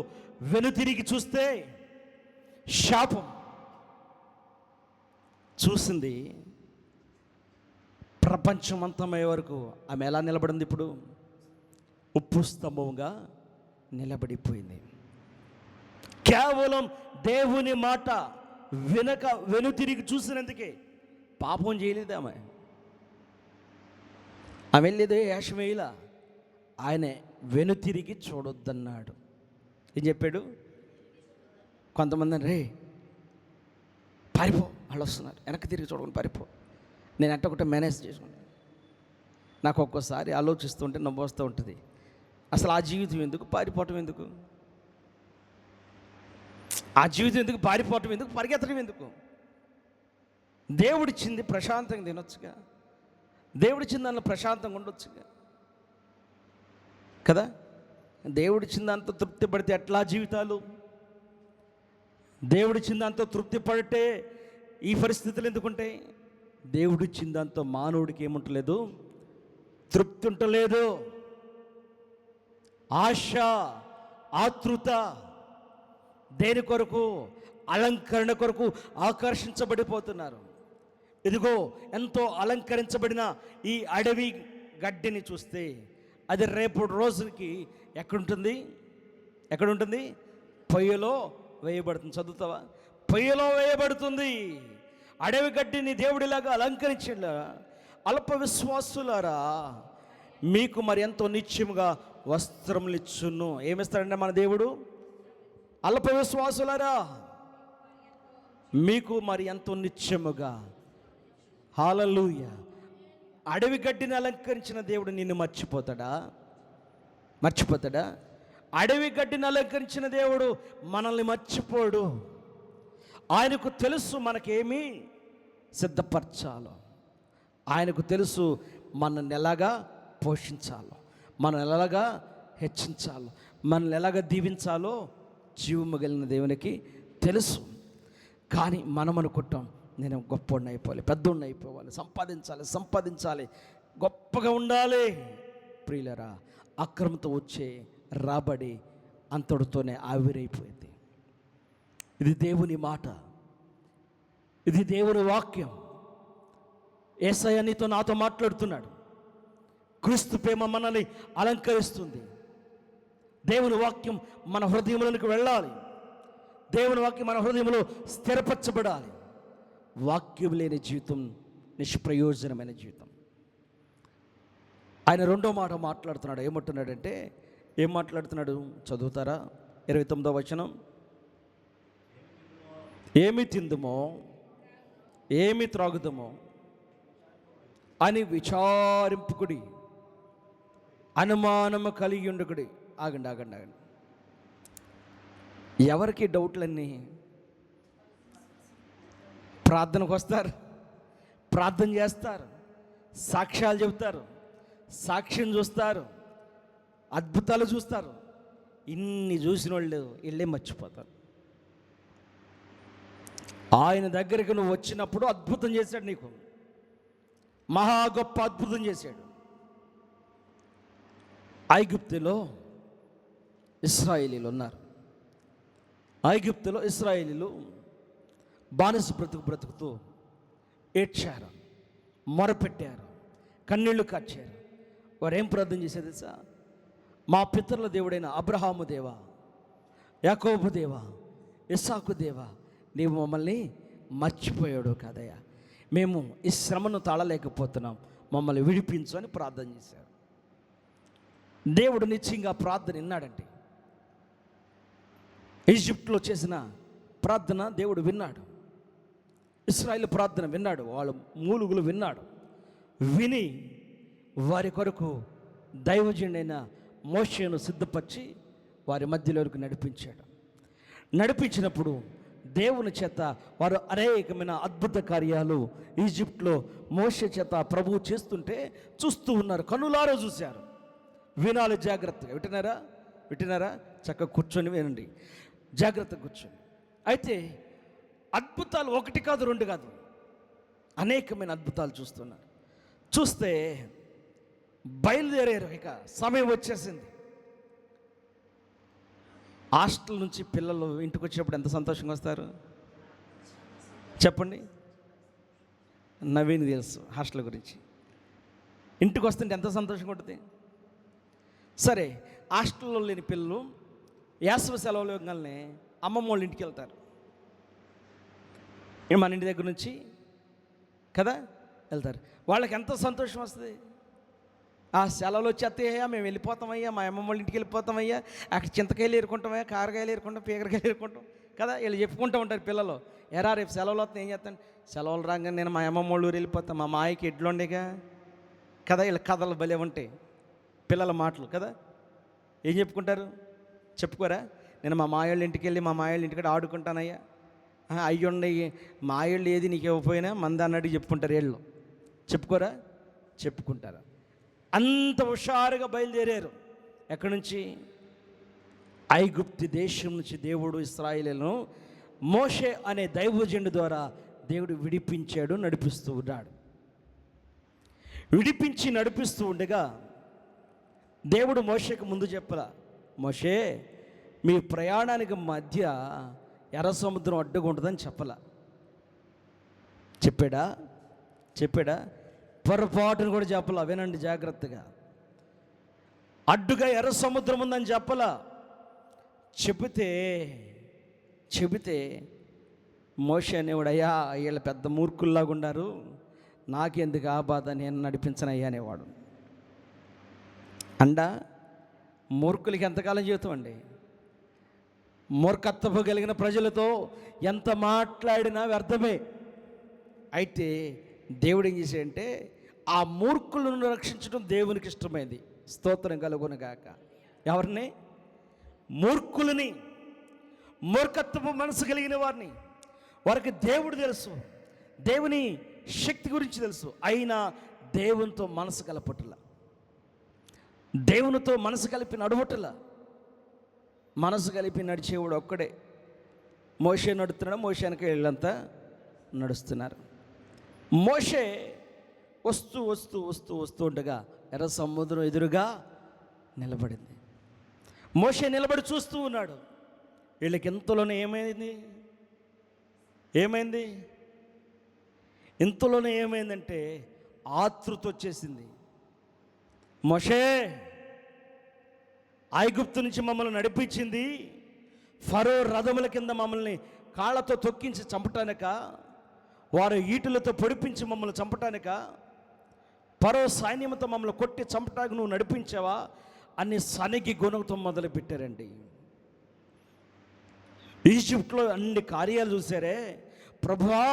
వెనుతిరిగి చూస్తే శాపం. చూసింది ప్రపంచమంతమయ్యే వరకు ఆమె ఎలా నిలబడింది? ఇప్పుడు ఉప్పు స్తంభంగా నిలబడిపోయింది. కేవలం దేవుని మాట వెనుతిరిగి చూసినందుకే. పాపం చేయలేదు ఆమె వెళ్ళేదే యాషమేయుల. ఆయన వెనుతిరిగి చూడొద్దన్నాడు. ఏం చెప్పాడు? కొంతమంది రే పారిపో, వాళ్ళు వస్తున్నారు, వెనక్కి తిరిగి చూడకుండా పారిపో. నేను అట్ట ఒకటి మేనేజ్ చేసుకున్నాను. నాకు ఒక్కోసారి ఆలోచిస్తూ ఉంటే నవ్వు వస్తూ ఉంటుంది. అసలు ఆ జీవితం ఎందుకు, పారిపోవటం ఎందుకు? ఆ జీవితం ఎందుకు, పారిపోవటం ఎందుకు, పరిగెత్తడం ఎందుకు? దేవుడిచ్చింది ప్రశాంతంగా తినొచ్చుగా, దేవుడిచ్చింది దానిలో ప్రశాంతంగా ఉండొచ్చుగా కదా. దేవుడిచ్చిన దాంతో తృప్తి పడితే ఎట్లా జీవితాలు? దేవుడిచ్చిన దాంతో తృప్తి పడితే ఈ పరిస్థితులు ఎందుకుంటాయి? దేవుడిచ్చిన దాంతో మానవుడికి ఏముంటలేదు, తృప్తి ఉంటలేదు. ఆశ, ఆతృత, దేని కొరకు? అలంకరణ కొరకు ఆకర్షించబడిపోతున్నారు. ఇదిగో ఎంతో అలంకరించబడిన ఈ అడవి గడ్డిని చూస్తే అది రేపు రోజుకి ఎక్కడుంటుంది? ఎక్కడుంటుంది? పొయ్యిలో వేయబడుతుంది. చదువుతావా? పొయ్యిలో వేయబడుతుంది. అడవి గడ్డిని దేవుడిలాగా అలంకరించడా అల్ప విశ్వాసులారా, మీకు మరి ఎంతో నిత్యముగా వస్త్రములు ఇచ్చును. ఏమిస్తాడంటే మన దేవుడు? అల్ప విశ్వాసులారా, మీకు మరి ఎంతో నిత్యముగా. హల్లెలూయా. అడవి గడ్డిని అలంకరించిన దేవుడు నిన్ను మర్చిపోతాడా? మర్చిపోతాడా? అడవి గడ్డిని అలంకరించిన దేవుడు మనల్ని మర్చిపోడు. ఆయనకు తెలుసు మనకేమీ సిద్ధపరచాలో. ఆయనకు తెలుసు మనల్ని ఎలాగా పోషించాలో, మనల్ని ఎలాగా హెచ్చించాలో, మనల్ని ఎలాగా దీవించాలో జీవము కలిగిన దేవునికి తెలుసు. కానీ మనం అనుకుంటాం, నేను గొప్పవాడిని అయిపోవాలి, పెద్దవాడిని అయిపోవాలి, సంపాదించాలి, గొప్పగా ఉండాలి. ప్రియులరా, అక్రమంతో వచ్చే రాబడి అంతటితోనే ఆవిరైపోయింది. ఇది దేవుని మాట, ఇది దేవుని వాక్యం. యేసయ్య నీతో నాతో మాట్లాడుతున్నాడు. క్రీస్తు ప్రేమ మనల్ని అలంకరిస్తుంది. దేవుని వాక్యం మన హృదయములకు వెళ్ళాలి. దేవుని వాక్యం మన హృదయంలో స్థిరపరచబడాలి. వాక్యం లేని జీవితం నిష్ప్రయోజనమైన జీవితం. ఆయన రెండో మాట మాట్లాడుతున్నాడు. ఏమంటున్నాడంటే, ఏం మాట్లాడుతున్నాడు? చదువుతారా? 29వ వచనం. ఏమి తిందుమో ఏమి త్రాగుదమో అని విచారింపుకుడి, అనుమానము కలిగి ఉండకుడి. ఆగండి. ఎవరికి డౌట్లన్నీ? ప్రార్థనకు వస్తారు, ప్రార్థన చేస్తారు, సాక్ష్యాలు చెబుతారు, సాక్ష్యం చూస్తారు, అద్భుతాలు చూస్తారు. ఇన్ని చూసిన వాళ్ళు వీళ్ళే మర్చిపోతారు. ఆయన దగ్గరికి నువ్వు వచ్చినప్పుడు అద్భుతం చేశాడు, నీకు మహా గొప్ప అద్భుతం చేశాడు. ఐగుప్తులో ఇశ్రాయేలీలు ఉన్నారు. ఐగుప్తులో ఇశ్రాయేలీలు బానిస బ్రతుకుతూ ఏడ్చారు, మొరపెట్టారు, కన్నీళ్లు కార్చారు. వారు ఏం ప్రార్థన చేశారు తెలుసా? మా పితరుల దేవుడైన అబ్రహాము దేవా, యాకోబు దేవా, ఇస్సాకు దేవా, నీవు మమ్మల్ని మర్చిపోయాడు కాదయ్యా, మేము ఈ శ్రమను తాళలేకపోతున్నాం, మమ్మల్ని విడిపించు అని ప్రార్థన చేశారు. దేవుడు నిశ్చయంగా ప్రార్థన విన్నాడంటే, ఈజిప్ట్లో చేసిన ప్రార్థన దేవుడు విన్నాడు. ఇశ్రాయేలు ప్రార్థన విన్నాడు, వాళ్ళ మూలుగులు విన్నాడు. విని వారి కొరకు దైవజనుడైన మోషేను సిద్ధపరిచి వారి మధ్యలోకి నడిపించాడు. నడిపించినప్పుడు దేవుని చేత వారు అనేకమైన అద్భుత కార్యాలు ఈజిప్ట్లో మోషే చేత ప్రభువు చేస్తుంటే చూస్తూ ఉన్నారు, కనులారా చూశారు. వినాలి జాగ్రత్తగా. వింటున్నారా? చక్కగా కూర్చొని వినండి, జాగ్రత్తగా కూర్చొని. అయితే అద్భుతాలు ఒకటి కాదు, రెండు కాదు, అనేకమైన అద్భుతాలు చూస్తున్నారు. చూస్తే బయలుదేరారు. ఇక సమయం వచ్చేసింది. హాస్టల్ నుంచి పిల్లలు ఇంటికి వచ్చినప్పుడు ఎంత సంతోషంగా వస్తారు చెప్పండి. నవీన్ తెలుసు హాస్టల్ గురించి. ఇంటికి వస్తుంటే ఎంత సంతోషంగా ఉంటుంది. సరే, హాస్టల్లో లేని పిల్లలు వేసవి సెలవులు ఇవ్వగానే అమ్మమ్మ వాళ్ళ ఇంటికి వెళ్తారు. మన ఇంటి దగ్గర నుంచి కదా వెళ్తారు. వాళ్ళకి ఎంత సంతోషం వస్తుంది. ఆ సెలవులు వచ్చేస్తాయ్యా, మేము వెళ్ళిపోతామయ్యా, మా అమ్మమ్మ వాళ్ళ ఇంటికి వెళ్ళిపోతామయ్యా, అక్కడ చింతకాయలు ఏరుకుంటామయ్యా, కారకాయలు ఏరుకుంటాం, పీకరకాయలు ఏరుకుంటాం కదా. వీళ్ళు చెప్పుకుంటూ ఉంటారు పిల్లలు. ఎరా రేపు సెలవులు వస్తాయి ఏం చేస్తాను? సెలవులు రాగానే నేను మా అమ్మమ్మ వాళ్ళ ఊరు వెళ్ళిపోతాను, మా మాయకి ఎడ్లు ఉండేగా కదా. వీళ్ళ కథలు భలే ఉంటాయి, పిల్లల మాటలు కదా. ఏం చెప్పుకుంటారు? చెప్పుకోరా? నేను మా మాయోళ్ళ ఇంటికి వెళ్ళి మా మాయోళ్ళ ఇంటికి ఆడుకుంటానయ్యా, అయ్యుండయి మాయోళ్ళు ఏది నీకు ఇవ్వకపోయినా మంది అన్నట్టు చెప్పుకుంటారు వీళ్ళు. చెప్పుకోరా? చెప్పుకుంటారా? అంత హుషారుగా బయలుదేరారు. ఎక్కడి నుంచి? ఐగుప్తు దేశం నుంచి దేవుడు ఇశ్రాయేలును మోషే అనే దైవజనుడి ద్వారా దేవుడు విడిపించాడు, నడిపిస్తూ ఉన్నాడు. విడిపించి నడిపిస్తూ ఉండగా దేవుడు మోషేకు ముందు చెప్పలా, మోషే మీ ప్రయాణానికి మధ్య ఎర్ర సముద్రం అడ్డుగా ఉంటుందని చెప్పలా. చెప్పాడా? పొరపాటును కూడా చెప్పలా. వినండి జాగ్రత్తగా. అడ్డుగా ఎర్ర సముద్రం ఉందని చెప్పలా. చెబితే మోషే అనేవాడు, అయ్యా వీళ్ళు పెద్ద మూర్ఖుల్లాగా ఉన్నారు, నాకెందుకు ఆ బాధ, నేను నడిపించనయ్యా అనేవాడు. మూర్ఖులకి ఎంతకాలం జీవితం అండి? మూర్ఖత్వపు కలిగిన ప్రజలతో ఎంత మాట్లాడినా వ్యర్థమే. అయితే దేవుడు ఏం చేశాడంటే ఆ మూర్ఖులను రక్షించడం దేవునికి ఇష్టమైంది. స్తోత్రం కలుగునుగాక. ఎవరిని? మూర్ఖులని, మూర్ఖత్వపు మనసు కలిగిన వారిని. వారికి దేవుడు తెలుసు, దేవుని శక్తి గురించి తెలుసు, అయినా దేవునితో మనసు కలపట్ల, దేవునితో మనసు కలిపి నడవట్ల. మనసు కలిపి నడిచేవాడు ఒక్కడే. మోషే నడుస్తున్నాడు, మోషే వెనక వీళ్ళంతా నడుస్తున్నారు. మోషే వస్తూ వస్తూ వస్తూ వస్తూ ఉండగా ఎర్ర సముద్రం ఎదురుగా నిలబడింది. మోషే నిలబడి చూస్తూ ఉన్నాడు. వీళ్ళకి ఇంతలోనే ఏమైంది? ఇంతలోనే ఏమైందంటే ఆతృత వచ్చేసింది. మోషే, ఐగుప్తు నుంచి మమ్మల్ని నడిపించింది ఫరో రథముల కింద మమ్మల్ని కాళ్ళతో తొక్కించి చంపటానిక, వారు ఈటులతో పొడిపించి మమ్మల్ని చంపటానిక, ఫరో సైన్యంతో మమ్మల్ని కొట్టి చంపటానికి నువ్వు నడిపించావా అని సనిగి గొనుగుతో మొదలుపెట్టారండి. ఈజిప్ట్లో అన్ని కార్యాలు చూసారే. ప్రభువా,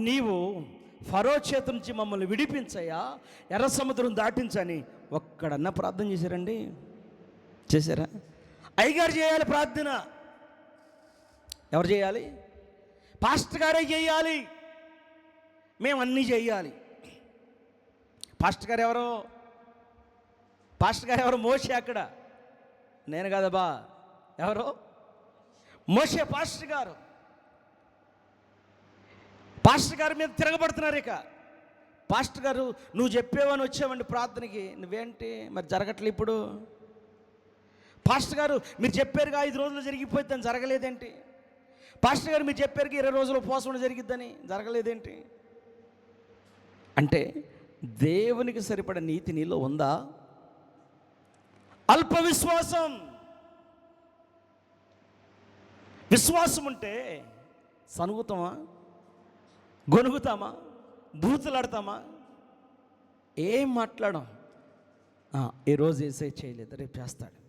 నీవు ఫరో చేతి నుంచి మమ్మల్ని విడిపించయ్యా, ఎర్ర సముద్రం దాటించని ఒక్కడన్నా ప్రార్థన చేశారండి? చేశారా? అయ్యగారు చేయాలి ప్రార్థన. ఎవరు చేయాలి? పాస్టర్ గారే చేయాలి. మేము అన్నీ చేయాలి. పాస్టర్ గారు ఎవరు? మోషే. అక్కడ నేను కదబా, ఎవరు? మోషే పాస్టర్ గారు. పాస్టర్ గారి మీద తిరగబడుతున్నారు. ఇక పాస్టర్ గారు, నువ్వు చెప్పేవని వచ్చావండి ప్రార్థనకి, నువ్వేంటి మరి జరగట్లే ఇప్పుడు? పాస్టర్ గారు, మీరు చెప్పారుగా 5 రోజులు జరిగిపోతుందని, జరగలేదేంటి? పాస్టర్ గారు, మీరు చెప్పారుగా 20 రోజులు ఉపవాసం జరిగిద్దని, జరగలేదేంటి? అంటే దేవునికి సరిపడ నీతి నీలో ఉందా? అల్ప విశ్వాసం. విశ్వాసం ఉంటే సనుగుతామా, గొనుగుతామా, బూతులాడతామా? ఏం మాట్లాడం. ఈరోజు వేసే చేయలేదు, రేపు చేస్తాడు,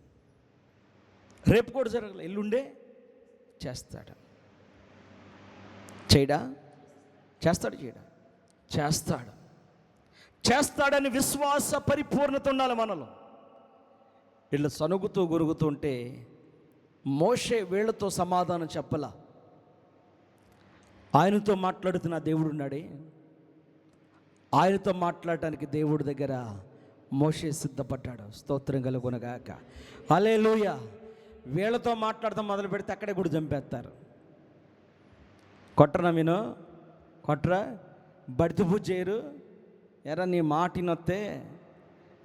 రేపు కూడా జరగలేదు, ఎల్లుండే చేస్తాడు. చేయడా? చేస్తాడని విశ్వాస పరిపూర్ణత ఉండాలి మనలో. వీళ్ళు సనుగుతూ గురుగుతూ ఉంటే మోషే వీళ్ళతో సమాధానం చెప్పలా. ఆయనతో మాట్లాడుతున్న దేవుడు ఉన్నాడే, ఆయనతో మాట్లాడటానికి దేవుడి దగ్గర మోషే సిద్ధపడ్డాడు. స్తోత్రం కలుగునగాక. హల్లెలూయా. వీళ్ళతో మాట్లాడతాం మొదలు పెడితే అక్కడే కూడా చంపేస్తారు. కొట్టరా మీను? కొట్టరా? బడితి పూజ చేయరు. ఎరా నీ మాటినొత్తే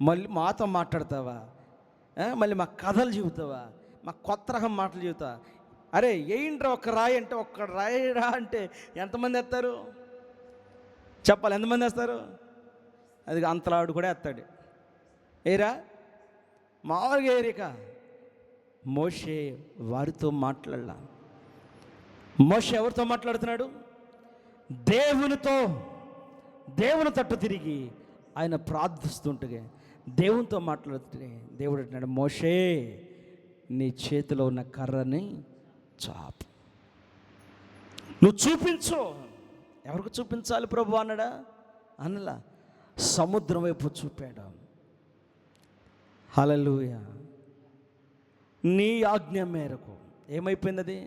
మళ్ళీ మాతో మాట్లాడతావా? మళ్ళీ మా కథలు చెబుతావా? మా కొత్త రకం మాటలు చెబుతా. అరే ఏంట్రా ఒక్క రాయి అంటే, ఒక్క రాయిరా అంటే ఎంతమంది వేస్తారు చెప్పాలి? ఎంతమంది వేస్తారు? అది అంతలాడు కూడా వేస్తాడు. ఏరా మామూలుగా ఏరిక. మోషే వారితో మాట్లాడలా. మోషే ఎవరితో మాట్లాడుతున్నాడు? దేవుని తట్టు తిరిగి ఆయన ప్రార్థిస్తుంటే దేవునితో మాట్లాడుతుంటే దేవుడు అంటున్నాడు, మోషే నీ చేతిలో ఉన్న కర్రని చాపు, నువ్వు చూపించు. ఎవరికి చూపించాలి ప్రభు అన్నాడా? అనలా, సముద్రం వైపు చూపాడు. హల్లెలూయా. నీ ఆజ్ఞ మేరకు ఏమైపోయింది అది?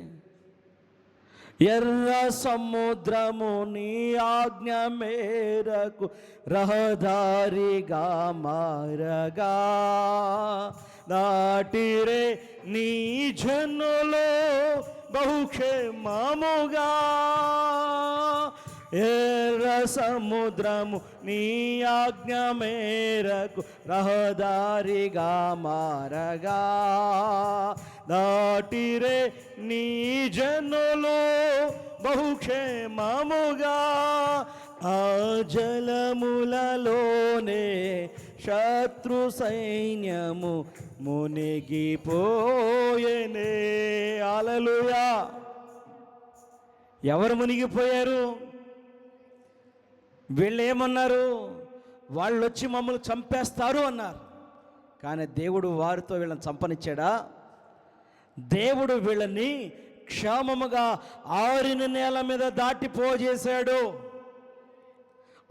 ఎర్ర సముద్రము నీ ఆజ్ఞ మేరకు రహదారిగా మారగా, దాటిరే నీ జనులు బహుక్షేమముగా. ఎర్ర సముద్రము నీ ఆజ్ఞ మేరకు రహదారిగా మారగా, దాటిరే నీ జనులు బహుక్షేమముగా. ఆ జలములలోనే శత్రు సైన్యము మునిగిపోయేనే. హల్లెలూయా. ఎవరు మునిగిపోయారు? వీళ్ళు ఏమన్నారు? వాళ్ళు వచ్చి మమ్మల్ని చంపేస్తారు అన్నారు. కానీ దేవుడు వారితో వీళ్ళని చంపనిచ్చాడా? దేవుడు వీళ్ళని క్షేమముగా ఆరిన నేల మీద దాటిపోజేశాడు.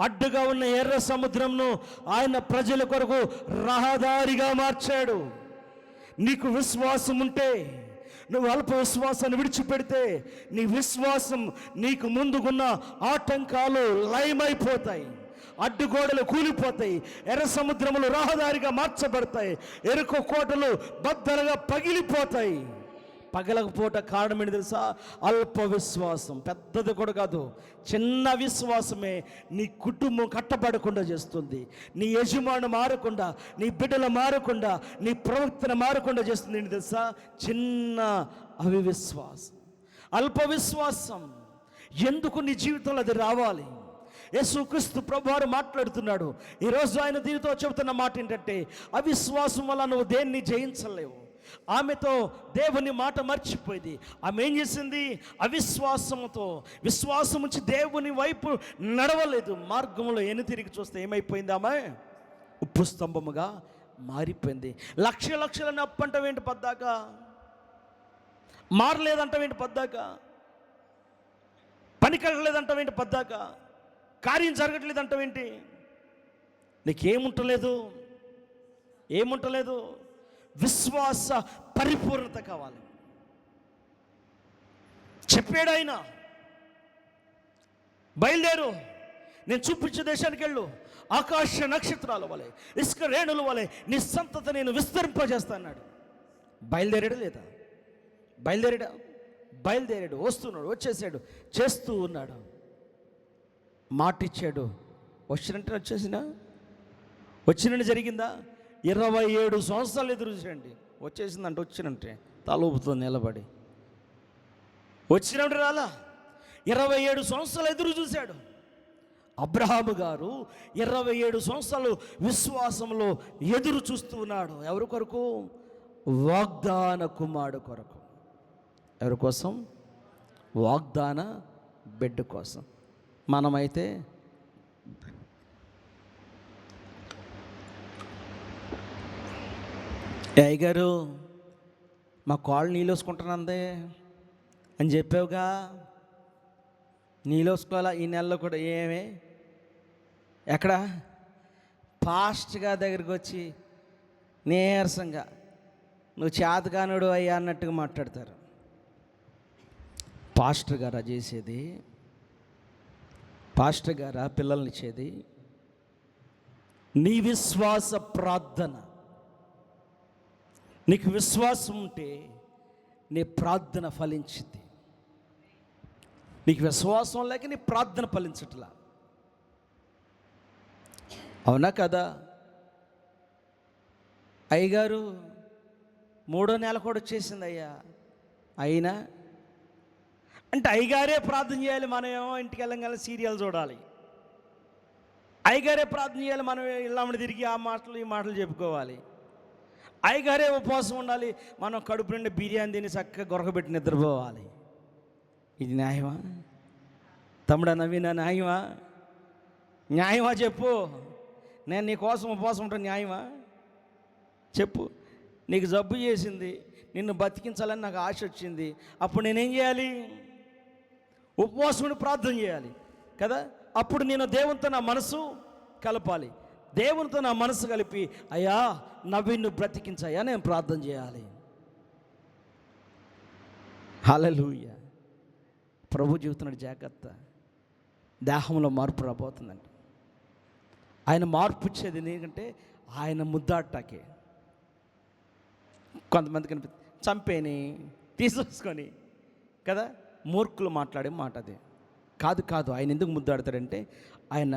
అడ్డుగా ఉన్న ఎర్ర సముద్రంను ఆయన ప్రజల కొరకు రహదారిగా మార్చాడు. నీకు విశ్వాసం ఉంటే, నువ్వు అల్ప విశ్వాసాన్ని విడిచిపెడితే, నీ విశ్వాసం నీకు ముందుకున్న ఆటంకాలు లయమైపోతాయి, అడ్డుగోడలు కూలిపోతాయి, ఎర్ర సముద్రములు రహదారిగా మార్చబడతాయి, ఎరుక కోటలు బద్దలుగా పగిలిపోతాయి. పగలకపోట కారణం ఏంటి తెలుసా? అల్ప విశ్వాసం. పెద్దది కూడా కాదు, చిన్న విశ్వాసమే నీ కుటుంబం కట్టబడకుండా చేస్తుంది, నీ యజమాను మారకుండా, నీ బిడ్డలు మారకుండా, నీ ప్రవక్తను మారకుండా చేస్తుంది. ఏంటి తెలుసా? చిన్న అవిశ్వాసం, అల్ప విశ్వాసం. ఎందుకు నీ జీవితంలో అది రావాలి? యేసుక్రీస్తు ప్రభువారు మాట్లాడుతున్నాడు ఈరోజు. ఆయన దీనితో చెబుతున్న మాట ఏంటంటే, అవిశ్వాసం వల్ల నువ్వు దేన్ని జయించలేవు. ఆమెతో దేవుని మాట మర్చిపోయింది. ఆమె ఏం చేసింది? అవిశ్వాసంతో, విశ్వాసం నుంచి దేవుని వైపు నడవలేదు. మార్గంలో తిరిగి చూస్తే ఏమైపోయింది? ఆమె ఉప్పు స్తంభముగా మారిపోయింది. లక్షలని అప్పంటవేంటి పద్దాక? మారలేదంటవేంటి పద్దాక? పని కలగలేదంటవేంటి పద్దాక? కార్యం జరగట్లేదంటవేంటి? నీకేముంటలేదు, ఏముంటలేదు? విశ్వాస పరిపూర్ణత కావాలి. చెప్పాడు ఆయన, బయలుదేరు, నేను చూపించే దేశానికి వెళ్ళు, ఆకాశ నక్షత్రాల వలె, ఇసుక రేణుల వలె నీ సంతత నేను విస్తరింపజేస్తా అన్నాడు. బయలుదేరాడు లేదా? బయలుదేరాడు, వస్తున్నాడు, వచ్చేసాడు, చేస్తూ ఉన్నాడు. మాట ఇచ్చాడు, వచ్చినట్టు వచ్చినట్టు జరిగిందా? 27 సంవత్సరాలు ఎదురు చూసండి. వచ్చేసిందంటే వచ్చినంటే తలూపుతో నిలబడి వచ్చినట్టు రాలా. 27 సంవత్సరాలు ఎదురు చూశాడు. అబ్రహాము గారు 27 సంవత్సరాలు విశ్వాసంలో ఎదురు చూస్తూ ఉన్నాడు. ఎవరి కొరకు? వాగ్దాన కుమారుడు కొరకు. ఎవరి కోసం? వాగ్దాన బిడ్డ కోసం. మనమైతే అయ్యగారు మా కాళ్ళు నీళ్ళు వేసుకుంటున్నదే అని చెప్పావుగా, నీళ్ళు వేసుకోవాలా ఈ నెలలో కూడా? ఏమే ఎక్కడ? ఫాస్ట్గా దగ్గరికి వచ్చి నీరసంగా నువ్వు చేతగానుడు అయ్యా అన్నట్టుగా మాట్లాడతారు. పాస్టర్ గారా చేసేది? పాస్టర్ గారా పిల్లల్ని ఇచ్చేది? నీ విశ్వాస ప్రార్థన. నీకు విశ్వాసం ఉంటే నీ ప్రార్థన ఫలించింది. నీకు విశ్వాసం లేక నీ ప్రార్థన ఫలించట్లా. అవునా కదా? అయ్యగారు 3వ నెల కూడా వచ్చేసింది అయ్యా. అయినా అంటే అయ్యగారే ప్రార్థన చేయాలి, మనం ఏమో ఇంటికి వెళ్ళగానే సీరియల్ చూడాలి. అయ్యగారే ప్రార్థన చేయాలి, మనం ఇళ్ళమ్మడి తిరిగి ఆ మాటలు ఈ మాటలు చెప్పుకోవాలి. అయ్యగారే ఉపవాసం ఉండాలి, మనం కడుపు నిండి బిర్యానీ తిని చక్కగా గొరకబెట్టి నిద్రపోవాలి. ఇది న్యాయమా తమ్ముడా? నవీన, న్యాయమా? న్యాయమా చెప్పు. నేను నీ కోసం ఉపవాసం ఉంటాను, న్యాయమా చెప్పు. నీకు జబ్బు చేసింది, నిన్ను బతికించాలని నాకు ఆశ వచ్చింది, అప్పుడు నేనేం చేయాలి? ఉపవాసం ప్రార్థన చేయాలి కదా. అప్పుడు నేను దేవునితో నా మనసు కలపాలి. దేవునితో నా మనసు కలిపి, అయ్యా నవీన్ను బ్రతికించయ్యా నేను ప్రార్థన చేయాలి. హల్లెలూయా. ప్రభు చెబుతున్నాడు, జాగ్రత్త, దేహంలో మార్పు రాబోతుందండి. ఆయన మార్పు ఇచ్చేది ఎందుకంటే ఆయన ముద్దాటాకే. కొంతమంది చంపేని తీసుకొని కదా, మూర్ఖులు మాట్లాడే మాట అది కాదు. ఆయన ఎందుకు ముద్దాడతాడంటే ఆయన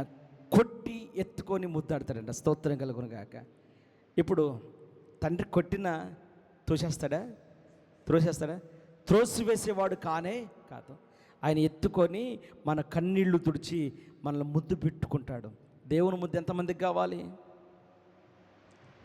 కొట్టి ఎత్తుకొని ముద్దాడతాడంట. స్తోత్రం కలుగును గాక. ఇప్పుడు తండ్రి కొట్టినా త్రోసేస్తాడా? త్రోసివేసేవాడు కానే కాదు. ఆయన ఎత్తుకొని మన కన్నీళ్లు తుడిచి మనల్ని ముద్దు పెట్టుకుంటాడు. దేవుని ముద్దు ఎంతమందికి కావాలి?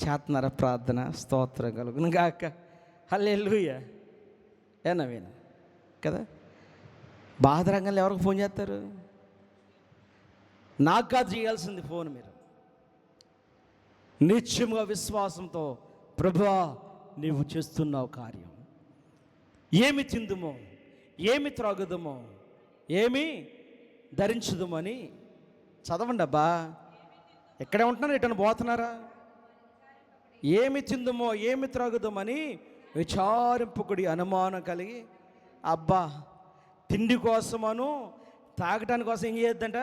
చేతనార ప్రార్థన స్తోత్రం కలుగును గాక. హల్లెలూయా. నవీన కదా, బాధరంగంలో ఎవరికి ఫోన్ చేస్తారు? నాకు కాదు చేయాల్సింది ఫోన్. మీరు నిత్యముగా విశ్వాసంతో, ప్రభువా నీవు చేస్తున్నావు కార్యం, ఏమి తిందుమో, ఏమి త్రాగుదమో, ఏమి ధరించుదమో అని చదవండి అబ్బా. ఎక్కడే ఉంటున్నారు, ఎటన్నా పోతున్నారా? ఏమి తిందుమో, ఏమి త్రాగుదమని విచారింపుకుడి, అనుమానం కలిగి. అబ్బా, తిండి కోసమను తాగటానికి కోసం ఏం చేయొద్దంట,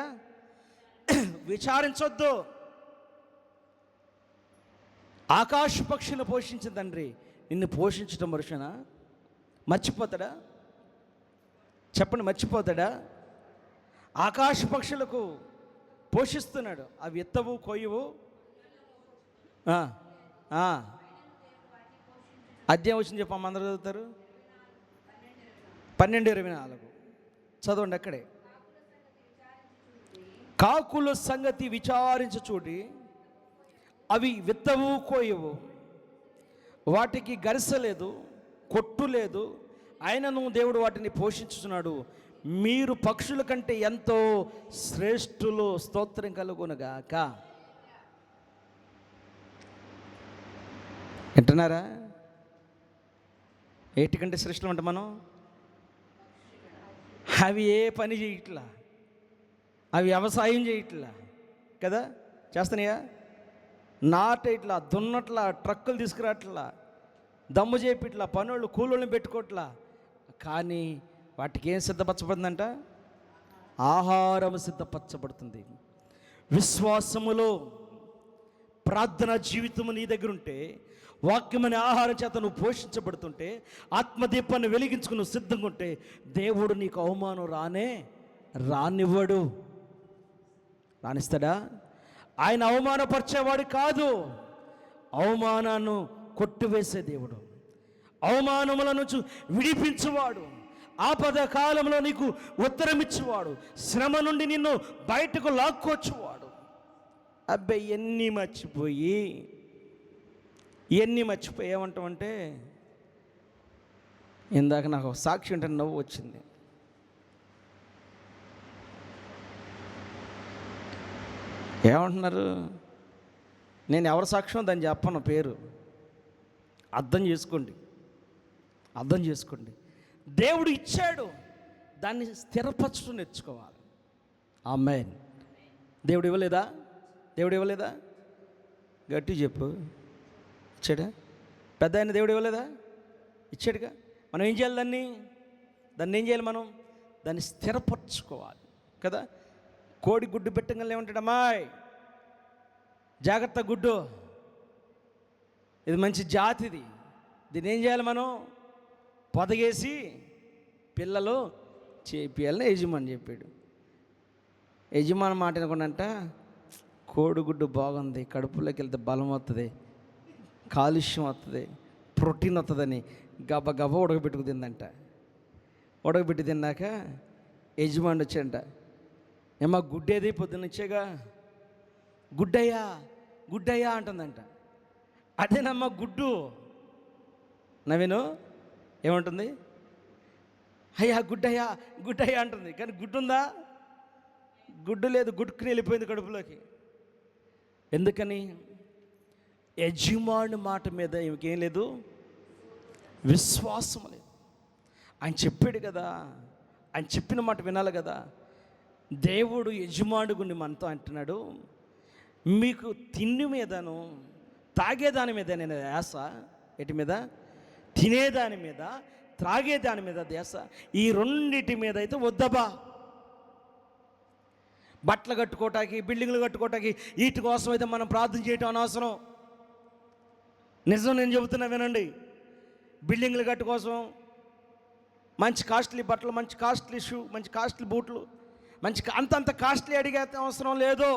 విచారించొద్దు. ఆకాశ పక్షులను పోషించిన తండ్రి నిన్ను పోషించడం మరుషనా మర్చిపోతాడా? చెప్పండి, మర్చిపోతాడా? ఆకాశ పక్షులకు పోషిస్తున్నాడు, అవి ఎత్తవు కొయ్యవు. అధ్యాయం వచ్చింది చెప్పమ్మ, అందరూ చదువుతారు. 12:24 చదవండి. అక్కడే కాకుల సంగతి విచారించి చూడి, అవి విత్తవు కోయవు, వాటికి గరిసలేదు, కొట్టు లేదు, అయినను దేవుడు వాటిని పోషించుతున్నాడు. మీరు పక్షుల కంటే ఎంతో శ్రేష్ఠులు, స్తోత్రం కలుగునుగాక. వింటున్నారా? ఏటికంటే శ్రేష్ఠులు అంటే మనం, అవి ఏ పని చేయట్లా, అవి వ్యవసాయం చేయట్లా కదా, చేస్తున్నాయా? నాటేట్లా, దున్నట్లా, ట్రక్కులు తీసుకురాట్లా, దమ్ము చేపిట్లా, పనులు కూలోళ్ళని పెట్టుకోట్లా. కానీ వాటికి ఏం సిద్ధపరచబడుతుందంట? ఆహారం సిద్ధపరచబడుతుంది. విశ్వాసములో ప్రార్థనా జీవితము నీ దగ్గర ఉంటే, వాక్యమనే ఆహారం చేత నువ్వు పోషించబడుతుంటే, ఆత్మదీపాన్ని వెలిగించుకుని నువ్వు సిద్ధంగా ఉంటే, దేవుడు నీకు అవమానం రానివ్వడు. రానిస్తాడా? ఆయన అవమానపరిచేవాడు కాదు, అవమానాన్ని కొట్టివేసే దేవుడు, అవమానముల నుంచి విడిపించువాడు, ఆపద కాలంలో నీకు ఉత్తరం ఇచ్చేవాడు, శ్రమ నుండి నిన్ను బయటకు లాక్కొచ్చేవాడు. అబ్బాయి ఎన్ని మర్చిపోయి ఏమంటామంటే, ఇందాక నాకు ఒక సాక్షి అంటే నవ్వు వచ్చింది. ఏమంటున్నారు? నేను ఎవరి సాక్ష్యం దాన్ని చెప్పను, పేరు అర్థం చేసుకోండి. దేవుడు ఇచ్చాడు, దాన్ని స్థిరపరచడం నేర్చుకోవాలి. ఆమేన్. దేవుడు ఇవ్వలేదా? గట్టి చెప్పు. ఇచ్చాడా? పెద్ద ఆయన దేవుడు ఇవ్వలేదా? ఇచ్చాడుగా. మనం ఏం చేయాలి? దాన్ని ఏం చేయాలి? దాన్ని స్థిరపరచుకోవాలి కదా. కోడి గుడ్డు పెట్టగానే ఏమంటాడమ్మాయ్, జాగ్రత్త గుడ్డు, ఇది మంచి జాతిది, దీన్ని ఏం చేయాలి? మనం పొదగేసి పిల్లలు చేపియాలని యజమాని చెప్పాడు. యజమాని మాట వినకుండా, కోడిగుడ్డు బాగుంది, కడుపులోకి వెళ్తే బలం వస్తుంది, కాలుష్యం వస్తుంది, ప్రోటీన్ వస్తుందని గబ ఉడకబెట్టుకు తిందంట. ఉడకబెట్టి తిన్నాక యజమాని వచ్చాడంట, ఏమా గుడ్డేది పొద్దున్నచ్చేగా, గుడ్డయ్యా అంటుందంట. అదేనమ్మా గుడ్డు. నవీను ఏమంటుంది? అయ్యా గుడ్డయ్యా అంటుంది. కానీ గుడ్డు ఉందా? గుడ్డు లేదు, గుడ్డుకుని వెళ్ళిపోయింది కడుపులోకి. ఎందుకని? యజమాని మాట మీద ఇంకేం లేదు, విశ్వాసం లేదు. ఆయన చెప్పాడు కదా, ఆయన చెప్పిన మాట వినాలి కదా. దేవుడు యజమాని గుండి మనతో అంటున్నాడు, మీకు తిండి మీదను తాగేదాని మీద నేను ధ్యాస, ఎటి మీద? తినేదాని మీద, త్రాగేదాని మీద ధ్యాస. ఈ రెండిటి మీద అయితే వద్దబా. బట్టలు కట్టుకోవటానికి, బిల్డింగ్లు కట్టుకోవటానికి, వీటి కోసం అయితే మనం ప్రార్థన చేయటం అనవసరం. నిజం నేను చెబుతున్నా వినండి. బిల్డింగ్లు కట్టు కోసం మంచి కాస్ట్లీ బట్టలు, మంచి కాస్ట్లీ షూ, మంచి కాస్ట్లీ బూట్లు, మంచి అంత కాస్ట్లీ అడిగే అవసరం లేదు.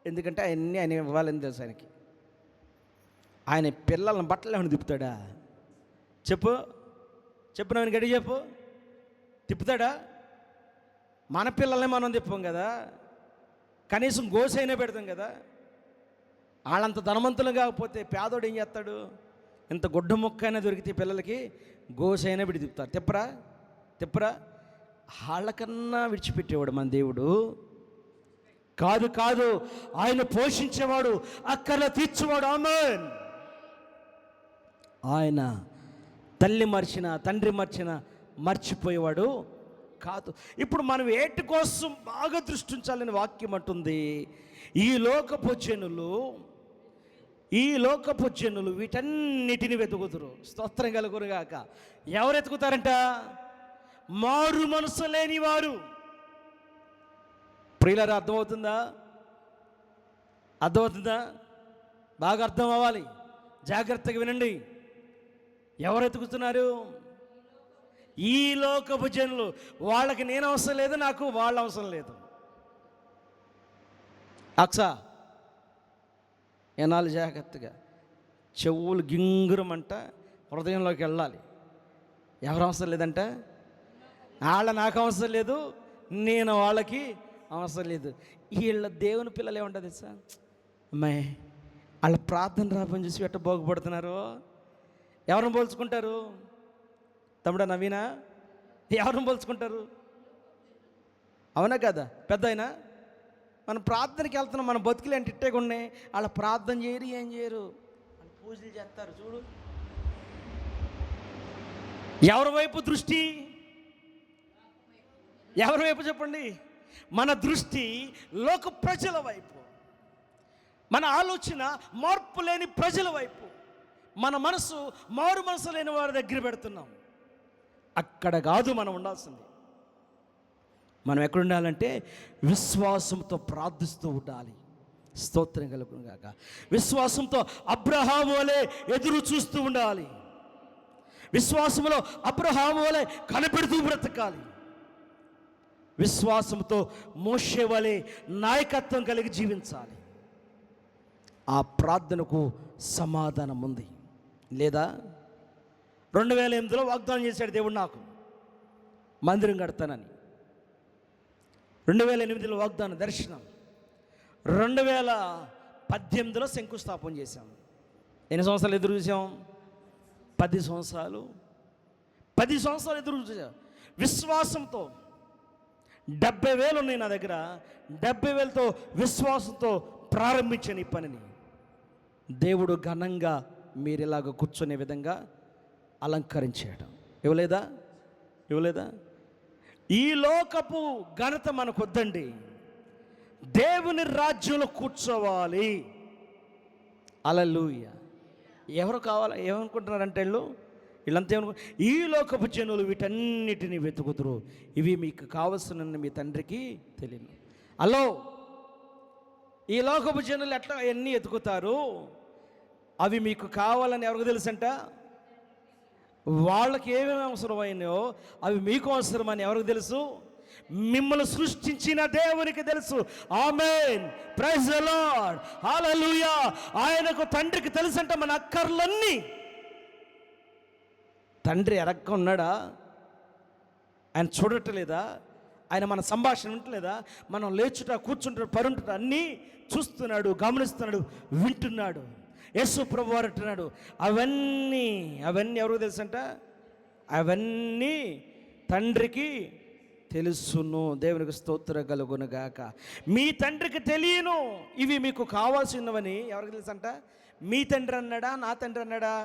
ఎందుకంటే ఆయన ఇవ్వాలని తెలుసు ఆయనకి. ఆయన పిల్లలను బట్టలు ఏమైనా తిప్పుతాడా? చెప్పు నేను గడి చెప్పు, తిప్పుతాడా? మన పిల్లల్ని మనం తిప్పాం కదా, కనీసం గోసైనా పెడతాం కదా. వాళ్ళంత ధనవంతులు కాకపోతే పేదోడు ఏం చేస్తాడు? ఇంత గుడ్డ ముక్క అయినా దొరికితే పిల్లలకి గోసైనా విడి తిప్పుతారు. తిప్పరా వాళ్ళకన్నా విడిచిపెట్టేవాడు మన దేవుడు కాదు. ఆయన పోషించేవాడు, అక్కర్లు తీర్చేవాడు. ఆమేన్. ఆయన తల్లి మర్చిన, తండ్రి మర్చిన మర్చిపోయేవాడు కాదు. ఇప్పుడు మనం ఏటి కోసం బాగా దృష్టి ఉంచాలని వాక్యం అంటుంది. ఈ లోకపు జనులు వీటన్నిటిని వెతుకుతురు. స్తోత్రం కలుగునుగాక. ఎవరు ఎతుకుతారంట? మారు మనసు లేని వారు. ప్రియులారా, అర్థమవుతుందా? బాగా అర్థం అవ్వాలి, జాగ్రత్తగా వినండి. ఎవరు ఎతుకుతున్నారు? ఈ లోకపు జనులు. వాళ్ళకి నేను అవసరం లేదు, నాకు వాళ్ళ అవసరం లేదు. ఎనాలి జాగ్రత్తగా, చెవులు గింగురమంట హృదయంలోకి వెళ్ళాలి. ఎవరు అవసరం లేదంట? వాళ్ళ నాకు అవసరం లేదు, నేను వాళ్ళకి అవసరం లేదు. వీళ్ళ దేవుని పిల్లలు ఏముంటుంది సార్? అమ్మాయి వాళ్ళ ప్రార్థన రాబని చూసి ఎట్ట బాగుపడుతున్నారు. ఎవరిని పోల్చుకుంటారు? తమ్ముడా నవీనా, ఎవరిని పోల్చుకుంటారు? అవునా కదా? పెద్ద అయినా మనం ప్రార్థనకి వెళ్తున్నాం, మన బతుకులు అంటే ఇట్టేగా ఉన్నాయి. వాళ్ళ ప్రార్థన చేయరు, ఏం చేయరు, వాళ్ళు పూజలు చేస్తారు. చూడు ఎవరి వైపు దృష్టి? ఎవరి వైపు చెప్పండి? మన దృష్టి లోక ప్రజల వైపు, మన ఆలోచన మార్పు లేని ప్రజల వైపు, మన మనసు మారు మనసు లేని వారి దగ్గర పెడుతున్నాం. అక్కడ కాదు మనం ఉండాల్సింది. మనం ఎక్కడ ఉండాలంటే విశ్వాసంతో ప్రార్థిస్తూ ఉండాలి. స్తోత్రం కలుగునుగాక. విశ్వాసంతో అబ్రహాము వలె ఎదురు చూస్తూ ఉండాలి. విశ్వాసంలో అబ్రహాము వలె కనిపెడుతూ బ్రతకాలి. విశ్వాసంతో మోషే వలె నాయకత్వం కలిగి జీవించాలి. ఆ ప్రార్థనకు సమాధానం ఉంది. లేదా 2008లో వాగ్దానం చేశాడు దేవుడు, నాకు మందిరం కడతానని. 2008లో వాగ్దానం, దర్శనం. 2018లో శంకుస్థాపన చేశాం. ఎన్ని సంవత్సరాలు ఎదురు చూసాం? 10 సంవత్సరాలు. 10 సంవత్సరాలు ఎదురు చూసాం. విశ్వాసంతో 70,000 ఉన్నాయి నా దగ్గర. 70,000తో విశ్వాసంతో ప్రారంభించాను ఈ పనిని. దేవుడు ఘనంగా మీరు ఇలాగ కూర్చునే విధంగా అలంకరించాడు. ఇవ్వలేదా? ఈ లోకపు ఘనత మనకొద్దండి. దేవుని రాజ్యంలో కూర్చోవాలి. హల్లెలూయా. ఎవరు కావాలి? ఏమనుకుంటున్నారంటే వీళ్ళంతా ఈ లోకపు జనులు వీటన్నిటిని వెతుకుతురు. ఇవి మీకు కావలసిన మీ తండ్రికి తెలియదు. హలో, ఈ లోకపు జనులు ఎట్లా ఎన్ని ఎతుకుతారు? అవి మీకు కావాలని ఎవరికి తెలుసంట? వాళ్ళకి ఏమేమి అవసరమైనాయో అవి మీకు అవసరమని ఎవరికి తెలుసు? మిమ్మల్ని సృష్టించిన దేవునికి తెలుసు. ఆమేన్. Praise the lord. హల్లెలూయా. ఆయనకు తండ్రికి తెలుసంట మన అక్కర్లన్నీ. తండ్రి ఎరక్క ఉన్నాడా? ఆయన చూడట్లేదా? ఆయన మన సంభాషణ వింటలేదా? మనం లేచుట, కూర్చుంటాడు, పరుంటుట అన్నీ చూస్తున్నాడు, గమనిస్తున్నాడు, వింటున్నాడు. యేసు ప్రభువారు అంటున్నాడు, అవన్నీ ఎవరికి తెలుసంట? అవన్నీ తండ్రికి తెలుసును. దేవునికి స్తోత్రం కలుగునుగాక. మీ తండ్రికి తెలియను ఇవి మీకు కావాల్సినవని ఎవరికి తెలుసంట? మీ తండ్రి అన్నాడా, నా తండ్రి అన్నాడా?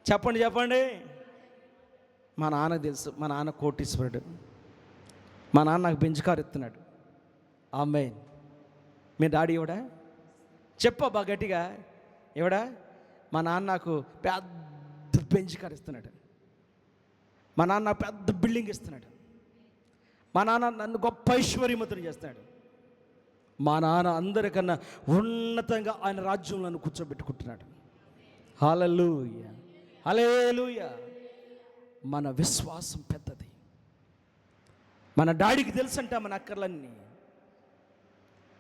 చెప్పండి. మా నాన్నకు తెలుసు. మా నాన్న కోటీశ్వరుడు. మా నాన్న నాకు బెంచ్ కారు ఇస్తున్నాడు. ఆమేన్. మీ డాడీ ఎవడా? చెప్పబ్బా గట్టిగా. ఎవడా? మా నాన్న నాకు పెద్ద బెంచ్ కారు ఇస్తున్నాడు. మా నాన్న నాకు పెద్ద బిల్డింగ్ ఇస్తున్నాడు. మా నాన్న నన్ను గొప్ప ఐశ్వర్యవంతుని చేస్తున్నాడు. మా నాన్న అందరికన్నా ఉన్నతంగా ఆయన రాజ్యంలో నన్ను కూర్చోబెట్టుకుంటున్నాడు. హల్లెలూయా, హల్లెలూయా. మన విశ్వాసం పెద్దది. మన డాడీకి తెలుసంట మన అక్కర్లన్నీ.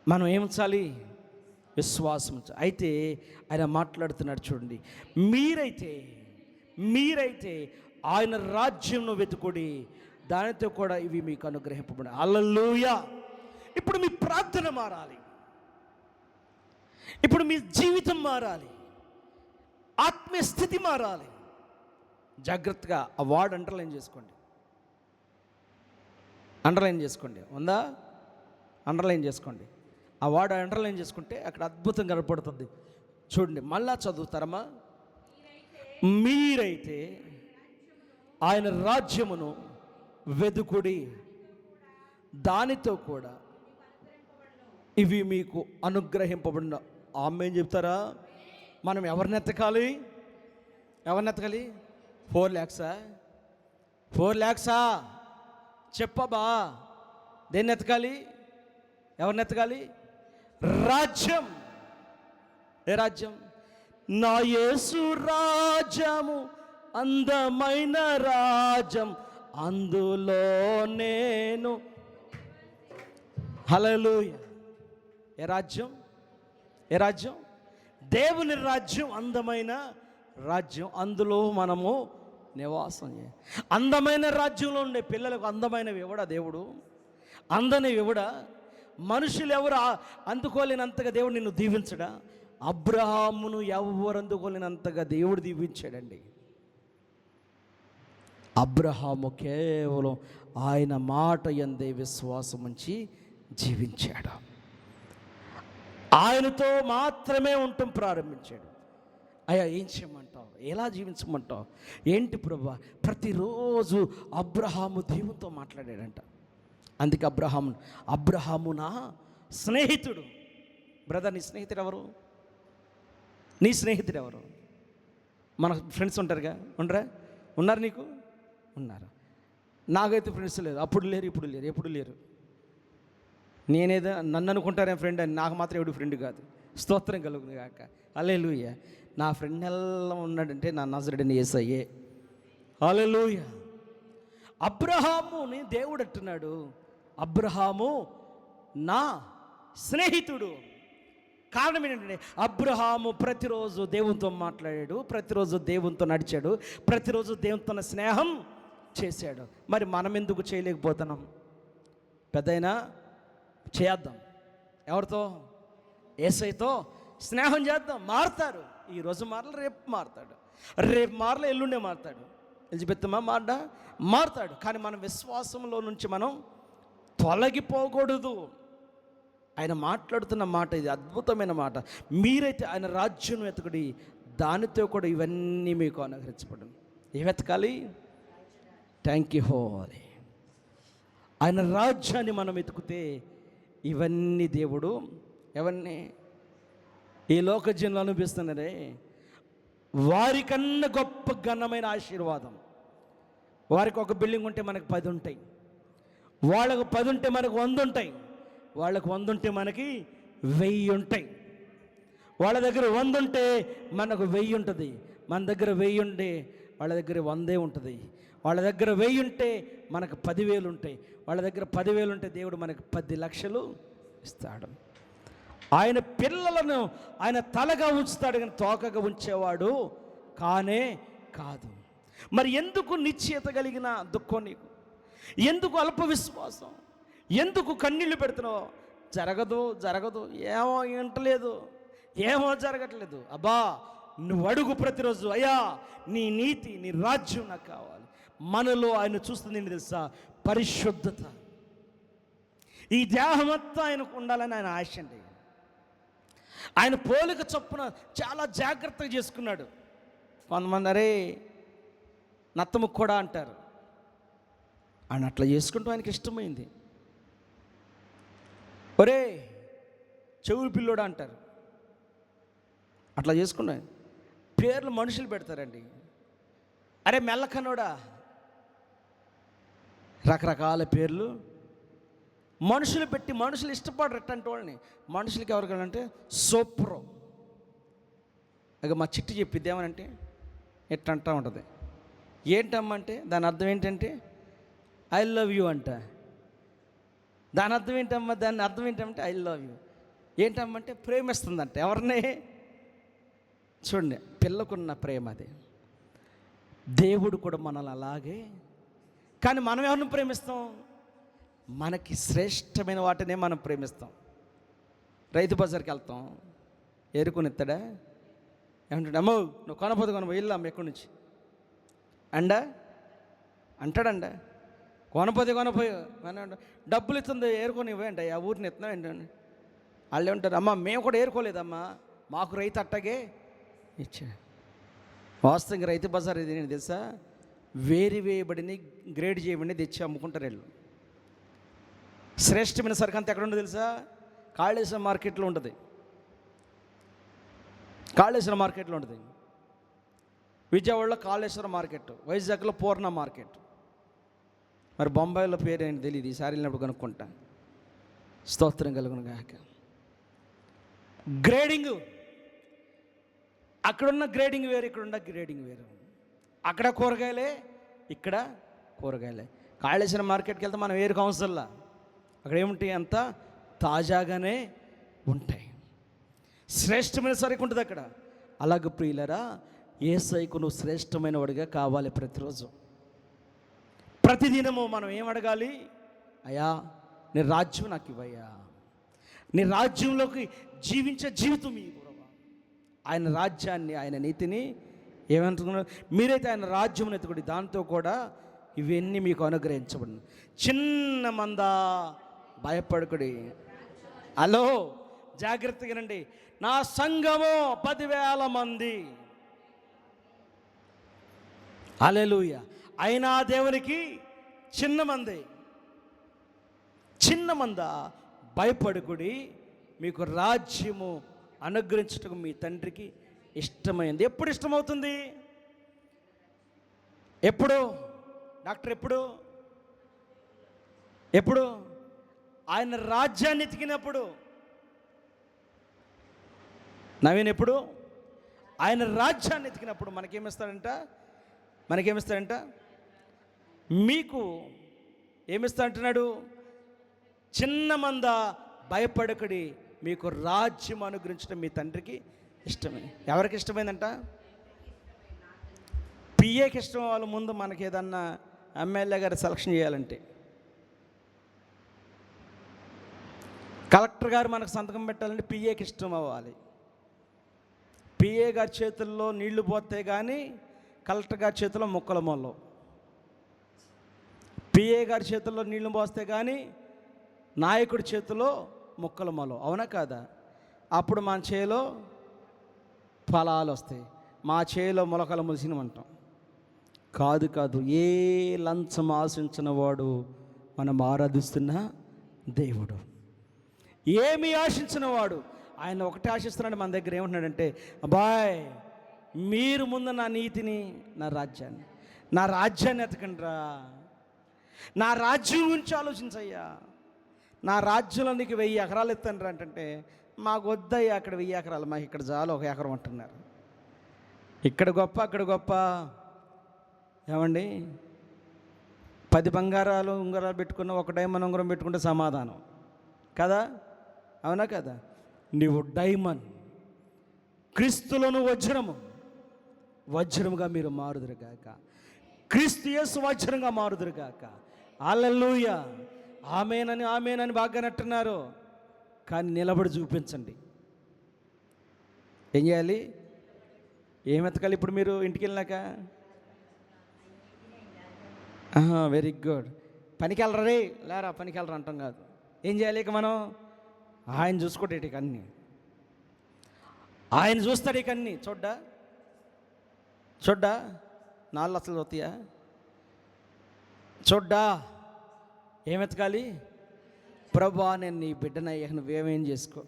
మనం ఏముంచాలి? విశ్వాసం. అయితే ఆయన మాట్లాడుతున్నాడు చూడండి, మీరైతే ఆయన రాజ్యంను వెతుకుడి, దానితో కూడా ఇవి మీకు అనుగ్రహింపబడి. హల్లెలూయా. ఇప్పుడు మీ ప్రార్థన మారాలి. ఇప్పుడు మీ జీవితం మారాలి, ఆత్మీయ స్థితి మారాలి. జాగ్రత్తగా ఆ వర్డ్ అండర్లైన్ చేసుకోండి. అండర్లైన్ చేసుకోండి. ఉందా? అండర్లైన్ చేసుకోండి. ఆ వర్డ్ అండర్లైన్ చేసుకుంటే అక్కడ అద్భుతం కనపడుతుంది. చూడండి, మళ్ళా చదువుతారమ్మా. మీరైతే ఆయన రాజ్యమును వెదుకుడి, దానితో కూడా ఇవి మీకు అనుగ్రహింపబడిన. ఆమేన్ చెప్తారా? మనం ఎవరిని ఎత్తకాలి? 4 lakhs చెప్పబా. దేన్ని ఎత్తకాలి? ఎవరిని ఎత్తకాలి? రాజ్యం. ఏ రాజ్యం? నా యేసు రాజ్యము అందమైన రాజ్యం, అందులో నేను. హల్లెలూయా. ఏ రాజ్యం? దేవుని రాజ్యం అందమైన రాజ్యం, అందులో మనము నివాసం చేయాలి. అందమైన రాజ్యంలో ఉండే పిల్లలకు అందమైనవి ఇవ్వడా దేవుడు? అందనివి ఇవ్వడా? మనుషులు ఎవరు అందుకోలేనంతగా దేవుడు నిన్ను దీవించడా? అబ్రహామును ఎవరు అందుకోలేనంతగా దేవుడు దీవించాడండి. అబ్రహాము కేవలం ఆయన మాట యందే విశ్వాసం ఉంచి జీవించాడు. ఆయనతో మాత్రమే ఉండటం ప్రారంభించాడు. అయ్యా, ఏం చేయమంటావు? ఎలా జీవించమంటావు? ఏంటి ప్రభువా? ప్రతిరోజు అబ్రహాము దేవునితో మాట్లాడాడంట. అందుకే అబ్రహాము నా స్నేహితుడు. బ్రదర్, నీ స్నేహితుడు ఎవరు? మన ఫ్రెండ్స్ ఉంటారుగా, ఉన్నారు నీకు? ఉన్నారు. నాకైతే ఫ్రెండ్స్ లేదు. అప్పుడు లేరు, ఇప్పుడు లేరు, ఎప్పుడు లేరు. నేనేదో నన్ను అనుకుంటారే ఫ్రెండ్ అని, నాకు మాత్రం ఎవడు ఫ్రెండ్ కాదు. స్తోత్రం కలుగును గాక. హల్లెలూయా. నా ఫ్రెండ్ ఎలా ఉన్నాడంటే నా నజరేయుడైన యేసయ్యే. హల్లెలూయా. అబ్రహాముని దేవుడు అంటున్నాడు, అబ్రహాము నా స్నేహితుడు. కారణం ఏంటంటే అబ్రహాము ప్రతిరోజు దేవునితో మాట్లాడాడు, ప్రతిరోజు దేవునితో నడిచాడు, ప్రతిరోజు దేవునితో స్నేహం చేశాడు. మరి మనం ఎందుకు చేయలేకపోతున్నాం? పెద్దయినా చేద్దాం. ఎవరితో? యేసయ్యతో స్నేహం చేద్దాం. మారుతారు. ఈరోజు మారలు, రేపు మారుతాడు, రేపు మారలు, ఎల్లుండే మారుతాడు. ఎలిజబెత్తమా మారుతాడు. కానీ మన విశ్వాసంలో నుంచి మనం తొలగిపోకూడదు. ఆయన మాట్లాడుతున్న మాట ఇది అద్భుతమైన మాట. మీరైతే ఆయన రాజ్యం వెతకడి, దానితో కూడా ఇవన్నీ మీకు అనుగ్రహించబడను. ఏ వెతకాలి? Thank you holy. ఆయన రాజ్యాన్ని మనం వెతుకుతే ఇవన్నీ దేవుడు ఎవరిని ఈ లోక జనులు అనిపిస్తున్నారే, వారికన్నా గొప్ప ఘనమైన ఆశీర్వాదం. వారికి ఒక బిల్డింగ్ ఉంటే మనకు 10 ఉంటాయి, వాళ్ళకు 10 ఉంటే మనకు 100 ఉంటాయి, వాళ్ళకు 100 ఉంటే మనకి 1000 ఉంటాయి. వాళ్ళ దగ్గర 100 ఉంటే మనకు 1000 ఉంటుంది, మన దగ్గర 1000 ఉంటే వాళ్ళ దగ్గర 100 ఉంటుంది. వాళ్ళ దగ్గర 1000 ఉంటే మనకు 10,000 ఉంటాయి. వాళ్ళ దగ్గర 10,000 ఉంటే దేవుడు మనకు 10 లక్షలు ఇస్తాడు. ఆయన పిల్లలను ఆయన తలగా ఉంచుతాడు, కానీ తోకగా ఉంచేవాడు కానే కాదు. మరి ఎందుకు నిశ్చయత కలిగిన దుఃఖం నీకు? ఎందుకు అల్ప విశ్వాసం? ఎందుకు కన్నీళ్ళు పెడుతున్నావు? జరగదు, ఏమో వింటలేదు, ఏమో జరగట్లేదు. అబ్బా, నువ్వు అడుగు ప్రతిరోజు, అయ్యా నీ నీతి, నీ రాజ్యం నాకు కావాలి. మనలో ఆయన చూస్తుంది ఏంటి తెలుసా? పరిశుద్ధత. ఈ దేహమంతా ఆయనకు ఉండాలని ఆయన ఆశ అండి. ఆయన పోలిక చొప్పున చాలా జాగ్రత్తగా చేసుకున్నాడు. కొంతమంది అరే నత్తముకు కూడా అంటారు. ఆయన అట్లా చేసుకుంటూ ఆయనకి ఇష్టమైంది. ఒరే చెవులు పిల్లోడా అంటారు. అట్లా చేసుకున్నాడు. పేర్లు మనుషులు పెడతారండి. అరే మెల్లకనోడా, రకరకాల పేర్లు మనుషులు పెట్టి మనుషులు ఇష్టపడరు ఎట్టంటే వాళ్ళని. మనుషులకి ఎవరికంటే సూపరు. ఇక మా చిట్టి చెప్పిద్ది ఏమనంటే ఎట్టంటా ఉంటుంది. ఏంటమ్మంటే దాని అర్థం ఏంటంటే ఐ లవ్ యూ అంట. దాని అర్థం ఏంటమ్మా? దాని అర్థం ఏంటంటే ఐ లవ్ యూ. ఏంటమ్మంటే ప్రేమిస్తుందంట. ఎవరిని? చూడండి, పిల్లకున్న ప్రేమ అది. దేవుడు కూడా మనల్ని అలాగే. కానీ మనం ఎవరిని ప్రేమిస్తాం? మనకి శ్రేష్టమైన వాటినే మనం ప్రేమిస్తాం. రైతు బజార్కి వెళ్తాం, ఏరుకొని ఎత్తాడా? ఏమంటాడు? అమ్మో నువ్వు కొనపోతే కొనపో వెళ్ళాం ఎక్కడి నుంచి అంటాడండ. కొనపోతే కొనపోయి డబ్బులు ఇస్తుంది ఏరుకొని ఇవ్వండి ఆ ఊరిని ఎత్తున్నావు ఏంటండి. వాళ్ళు ఏమంటారు? అమ్మ మేము కూడా ఏరుకోలేదమ్మా, మాకు రైతు అట్టగే ఇచ్చా. వాస్తవంగా రైతు బజార్ ఇది నేను తెలుసా, వేరు వేయబడిని గ్రేడ్ చేయబడిని తెచ్చి అమ్ముకుంటారు వీళ్ళు. శ్రేష్టమైన సరుకు అంతా ఎక్కడ ఉండదు తెలుసా? కాళేశ్వరం మార్కెట్లో ఉంటుంది. కాళేశ్వరం మార్కెట్లో ఉంటుంది. విజయవాడలో కాళేశ్వరం మార్కెట్, వైజాగ్లో పూర్ణ మార్కెట్, మరి బొంబాయిలో పేరు ఏంటి తెలియదు, ఈసారి వెళ్ళినప్పుడు కనుక్కుంటా. స్తోత్రం కలుగును గాక. గ్రేడింగ్, అక్కడున్న గ్రేడింగ్ వేరు, ఇక్కడున్న గ్రేడింగ్ వేరు. అక్కడ కూరగాయలే, ఇక్కడ కూరగాయలే. కాళేశ్వరం మార్కెట్కి వెళ్తే మనం వేరు కౌన్సిల్లా, అక్కడ ఏముంటాయి? అంతా తాజాగానే ఉంటాయి. శ్రేష్టమైన సరుకు ఉంటుంది అక్కడ. అలాగే ప్రియులరా, యేసయ్యకు నువ్వు శ్రేష్టమైన వాడిగా కావాలి. ప్రతిరోజు ప్రతిదినము మనం ఏం అడగాలి? అయ్యా నీ రాజ్యం నాకు ఇవ్వయ్యా, నీ రాజ్యంలోకి జీవించే జీవితం ఈ గురవ. ఆయన రాజ్యాన్ని, ఆయన నీతిని ఏమంటున్నారు? మీరైతే ఆయన రాజ్యం ఎత్తుకుడి, దాంతో కూడా ఇవన్నీ మీకు అనుగ్రహించబడి. చిన్న మంద భయపడుకుడి. హలో జాగ్రత్తగానండి. నా సంఘము 10,000 మంది, హల్లెలూయా. అయినా దేవునికి చిన్న మంది, చిన్న మంద భయపడుకుడి, మీకు రాజ్యము అనుగ్రహించటకు మీ తండ్రికి ఇష్టమైంది. ఎప్పుడు ఇష్టమవుతుంది? ఎప్పుడు డాక్టర్? ఎప్పుడు ఆయన రాజ్యాన్ని ఎతికినప్పుడు. నవీన్ ఎప్పుడు ఆయన రాజ్యాన్ని ఎతికినప్పుడు మనకేమిస్తాడంట? మీకు ఏమిస్తాడంటున్నాడు? చిన్న మంద భయపడకడి, మీకు రాజ్యం అనుగ్రహించడం మీ తండ్రికి ఇష్టమే. ఎవరికి ఇష్టమైందంట? పిఏకి ఇష్టం వాళ్ళ ముందు మనకి ఏదన్నా ఎమ్మెల్యే గారు సెలక్షన్ చేయాలంటే, కలెక్టర్ గారు మనకు సంతకం పెట్టాలంటే పిఏకి ఇష్టం అవ్వాలి. పిఏ గారి చేతుల్లో నీళ్లు పోతే కానీ కలెక్టర్ గారి చేతిలో ముక్కల మొల్లో. పిఏ గారి చేతుల్లో నీళ్లు పోస్తే కానీ నాయకుడి చేతిలో ముక్కల మొలో. అవునా కాదా? అప్పుడు మన చేలో ఫలాలు వస్తాయి, మా చేలో మొలకలు ములిసినమంటాం. కాదు, ఏ లంచం ఆశించిన వాడు మనం ఆరాధిస్తున్న దేవుడు. ఏమి ఆశించిన వాడు, ఆయన ఒకటే ఆశిస్తున్నాడు మన దగ్గర. ఏమంటున్నాడంటే, అబ్బాయ్ మీరు ముందు నా నీతిని, నా రాజ్యాన్ని ఎతకండిరా, నా రాజ్యం గురించి ఆలోచించయ్యా, నా రాజ్యంలో నీకు 1000 ఎకరాలు ఎత్తండి అంటే, మాకు వద్దయ్యా అక్కడ 1000 ఎకరాలు, మాకు ఇక్కడ చాలు 1 ఎకరం అంటున్నారు. ఇక్కడ గొప్ప అక్కడ గొప్ప. ఏమండి, 10 బంగారాలు ఉంగరాలు పెట్టుకున్న, 1 డైమండ్ ఉంగరం పెట్టుకుంటే సమాధానం కదా? అవునా కదా? నీవు డైమండ్, క్రీస్తులోను వజ్రముగా మీరు మారుదురుగాక. క్రీస్తు యేసు వజ్రంగా మారుదురుగాక. హల్లెలూయా. ఆమేనని బాగా నట్టున్నారు, కానీ నిలబడి చూపించండి. ఏం చేయాలి? ఏం ఎతకాలి ఇప్పుడు మీరు ఇంటికి వెళ్ళినాక? Very good. పనికి వెళ్ళరే, లేరా పనికి వెళ్ళరా అంటాం కాదు. ఏం చేయాలి ఇక మనం? ఆయన చూసుకోండి ఇక అన్నీ, ఆయన చూస్తాడు ఇక అన్నీ. చూడ్డా నాళ్ళు అసలు అవుతాయా? ఏం ఎతకాలి? ప్రభువా నేను నీ బిడ్డనయ్యా, నువ్వేమేం చేసుకో.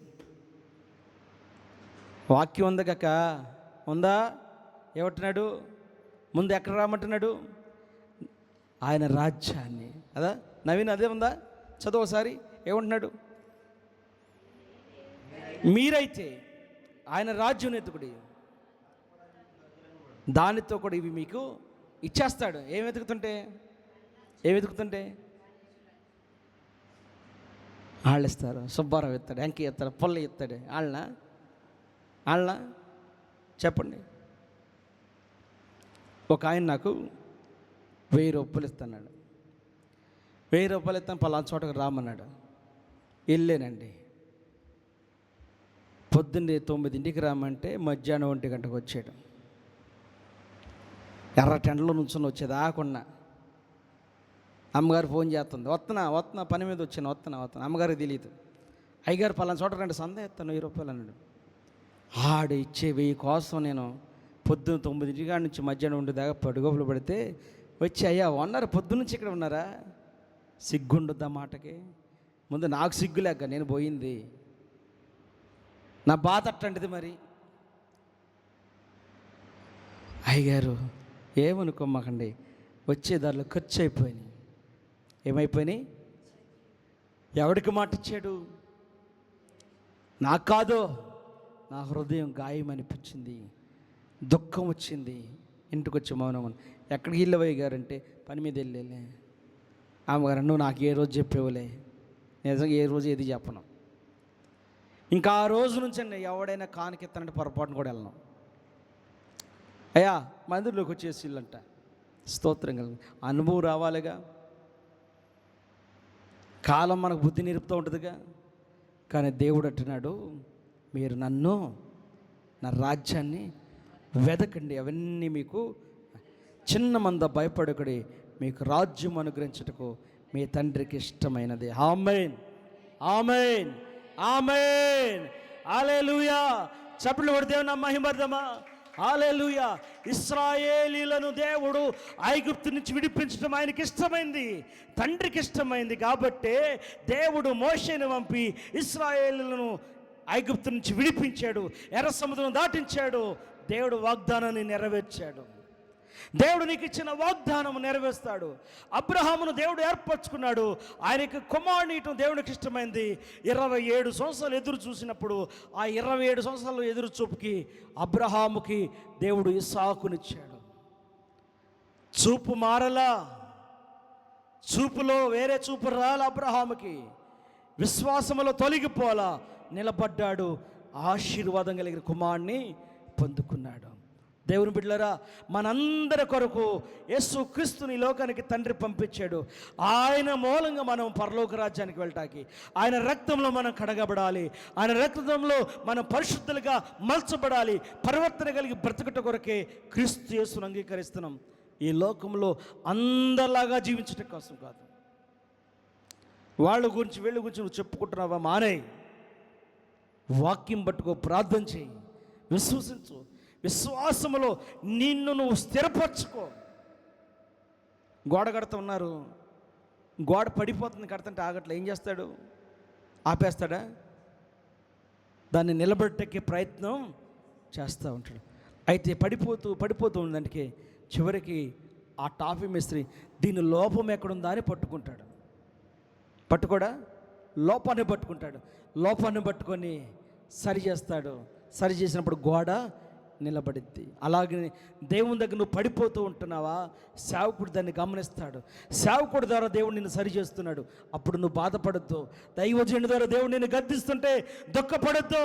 వాక్యం ఉంది కాక, ఉందా? ఏమంటున్నాడు? ముందు ఎక్కడ రామంటున్నాడు? ఆయన రాజ్యాన్ని. అదా నవీన్, అదే ఉందా? చదువు ఒకసారి. ఏమంటున్నాడు? మీరైతే ఆయన రాజ్యం ఎత్తుకుడి, దానితో కూడా ఇవి మీకు ఇచ్చేస్తాడు. ఏం వెతుకుతుంటే వాళ్ళు ఇస్తారు. సుబ్బారావు ఇస్తాడు, వెంకీ ఇస్తాడు, పొల్ల ఇస్తాడు. వాళ్ళ చెప్పండి. ఒక ఆయన నాకు 1000 రూపాయలు ఇస్తున్నాడు. 1000 రూపాయలు ఇస్తాను, పలానా చోటకు రామన్నాడు. వెళ్ళానండి. పొద్దున్నే 9ంటికి రామంటే మధ్యాహ్నం 1 గంటకు వచ్చాడు. ఎర్ర టెండలో నుంచుని వచ్చేదాకుండా అమ్మగారు ఫోన్ చేస్తుంది, వస్తున్నా పని మీద వచ్చాను, వస్తున్నా. అమ్మగారికి తెలియదు. అయ్యగారు పలానా చోట రండి, సంద ఎత్తాను 1000 రూపాయలు అన్నాడు. ఆడు ఇచ్చే 1000 కోసం నేను పొద్దున్న 9ంటికి నుంచి మధ్యాహ్నం 1 దాకా పడుగోపులు పడితే వచ్చి, అయ్యా ఉన్నారు పొద్దున్నుంచి ఇక్కడ ఉన్నారా? సిగ్గుండొద్దా మాటకి? ముందు నాకు సిగ్గులేక నేను పోయింది, నా బాధ అట్టంటిది. మరి అయ్యగారు ఏమనుకోమాకండి, వచ్చే దారిలో ఖర్చు అయిపోయినాయి. ఏమైపోయినాయి? ఎవడికి మాట ఇచ్చాడు? నాకు కాదు, నా హృదయం గాయం అనిపించింది, దుఃఖం వచ్చింది. ఇంటికి వచ్చి మౌనం. ఎక్కడికి వెళ్ళవయ్య గారంటే పని మీద వెళ్ళలే. ఆమెగారు, నువ్వు నాకు ఏ రోజు చెప్పేవులే, నిజంగా ఏ రోజు ఏది చెప్పను. ఇంకా ఆ రోజు నుంచి ఎవడైనా కానికెత్తానంటే పొరపాటును కూడా వెళ్ళను. అయ్యా మందిరంలోకి వచ్చేసి ఇల్లంట, స్తోత్రం కలిగి అనుభవం రావాలిగా. కాలం మనకు బుద్ధి నేర్పుతూ ఉంటుందిగా. కానీ దేవుడు అంటున్నాడు, మీరు నన్ను, నా రాజ్యాన్ని వెదకండి, అవన్నీ మీకు చిన్న మంద భయపడకుడి, మీకు రాజ్యం అనుగ్రహించుటకు మీ తండ్రికి ఇష్టమైనది. ఆమేన్, ఆమేన్, ఆమేన్, హల్లెలూయా. చప్పట్లు కొట్టి దేవుని మహిమర్దమా. హల్లెలూయా. ఇశ్రాయేలీయులను దేవుడు ఐగుప్తు నుంచి విడిపించడం ఆయనకి ఇష్టమైంది, తండ్రికి ఇష్టమైంది. కాబట్టే దేవుడు మోషేను పంపి ఇశ్రాయేలీయులను ఐగుప్తు నుంచి విడిపించాడు, ఎర్ర సముద్రం దాటించాడు. దేవుడు వాగ్దానాన్ని నెరవేర్చాడు. దేవుడు నీకు ఇచ్చిన వాగ్దానం నెరవేరుస్తాడు. అబ్రహామును దేవుడు ఏర్పరచుకున్నాడు, ఆయనకి కుమారుని ఇవ్వడం దేవునికి ఇష్టమైంది. 27 సంవత్సరాలు ఎదురు చూసినప్పుడు ఆ 27 సంవత్సరాలు ఎదురు చూపుకి అబ్రహాముకి దేవుడు ఇస్సాకునిచ్చాడు. చూపు మారలా, చూపులో వేరే చూపు రాల. అబ్రహాముకి విశ్వాసములో తొలగిపోలా, నిలబడ్డాడు, ఆశీర్వాదం కలిగిన కుమారుని పొందుకున్నాడు. దేవుని బిడ్డలారా, మనందరి కొరకు యేసుక్రీస్తుని లోకానికి తండ్రి పంపించాడు. ఆయన మూలంగా మనం పరలోక రాజ్యానికి వెళ్ళటానికి, ఆయన రక్తంలో మనం కడగబడాలి, ఆయన రక్తంలో మనం పరిశుద్ధులుగా మలచబడాలి, పరివర్తన కలిగి బ్రతకట కొరకే క్రీస్తు యేసును అంగీకరిస్తున్నాం. ఈ లోకంలో అందరిలాగా జీవించటం కోసం కాదు. వాళ్ళ గురించి వీళ్ళ గురించి నువ్వు చెప్పుకుంటున్నావా? మానే, వాక్యం పట్టుకో, ప్రార్థన చేయి, విశ్వసించు, విశ్వాసములో నిన్ను నువ్వు స్థిరపరచుకో. గోడ కడుతూ ఉన్నారు, గోడ పడిపోతుంది, కడుతుంటే ఆగట్లే. ఏం చేస్తాడు? ఆపేస్తాడా? దాన్ని నిలబెట్టకే ప్రయత్నం చేస్తూ ఉంటాడు. అయితే పడిపోతూ ఉందంటే చివరికి ఆ టాపీ మేస్త్రి దీని లోపం ఎక్కడుందా అని పట్టుకుంటాడు. పట్టుకోడా? లోపాన్ని పట్టుకుంటాడు. లోపాన్ని పట్టుకొని సరి చేస్తాడు. సరి చేసినప్పుడు గోడ నిలబడిద్ది. అలాగే దేవుని దగ్గర నువ్వు పడిపోతూ ఉంటున్నావా? సేవకుడు దాన్ని గమనిస్తాడు. సేవకుడు ద్వారా దేవుడు నిన్ను సరి చేస్తున్నాడు. అప్పుడు నువ్వు బాధపడద్దు. దైవజనుడి ద్వారా దేవుడు నిన్ను గద్దిస్తుంటే దుఃఖపడద్దు.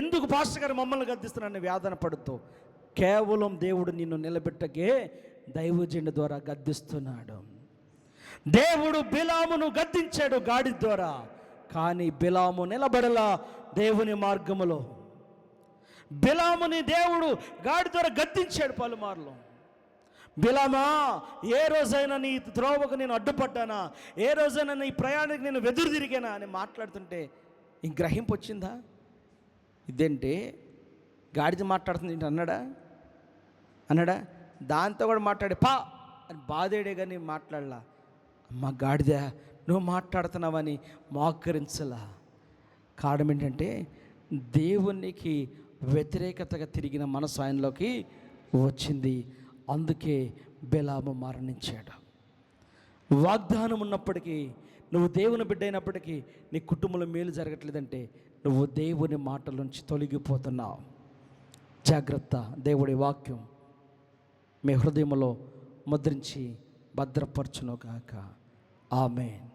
ఎందుకు పాస్టర్ గారు మమ్మల్ని గద్దిస్తున్నాడని వేదన పడద్దు. కేవలం దేవుడు నిన్ను నిలబెట్టకే దైవజనుడి ద్వారా గద్దిస్తున్నాడు. దేవుడు బిలామును గద్దించాడు గాడి ద్వారా, కానీ బిలాము నిలబడలా దేవుని మార్గములో. బిలాముని దేవుడు గాడి ద్వారా గద్దించాడు పలుమార్లు. బిలామా, ఏ రోజైనా నీ త్రోవకు నేను అడ్డుపడ్డానా? ఏ రోజైనా నీ ప్రయాణానికి నేను వెదురు తిరిగానా అని మాట్లాడుతుంటే ఈ గ్రహింపు వచ్చిందా? ఇదేంటి గాడిద మాట్లాడుతుంది ఏంటి అన్నాడా? దాంతో కూడా మాట్లాడే పా అని బాధేడే కానీ మాట్లాడలా. అమ్మ గాడిద, నువ్వు మాట్లాడుతున్నావని మోకరించలా. కారణం ఏంటంటే దేవునికి వ్యతిరేకతగా తిరిగిన మనసు ఆయనలోకి వచ్చింది. అందుకే బిలాము మరణించాడు. వాగ్దానం ఉన్నప్పటికీ, నువ్వు దేవుని బిడ్డ అయినప్పటికీ నీ కుటుంబంలో మేలు జరగట్లేదంటే నువ్వు దేవుని మాటల నుంచి తొలగిపోతున్నావు. జాగ్రత్త. దేవుడి వాక్యం మీ హృదయంలో ముద్రించి భద్రపరచును గాక. ఆమేన్.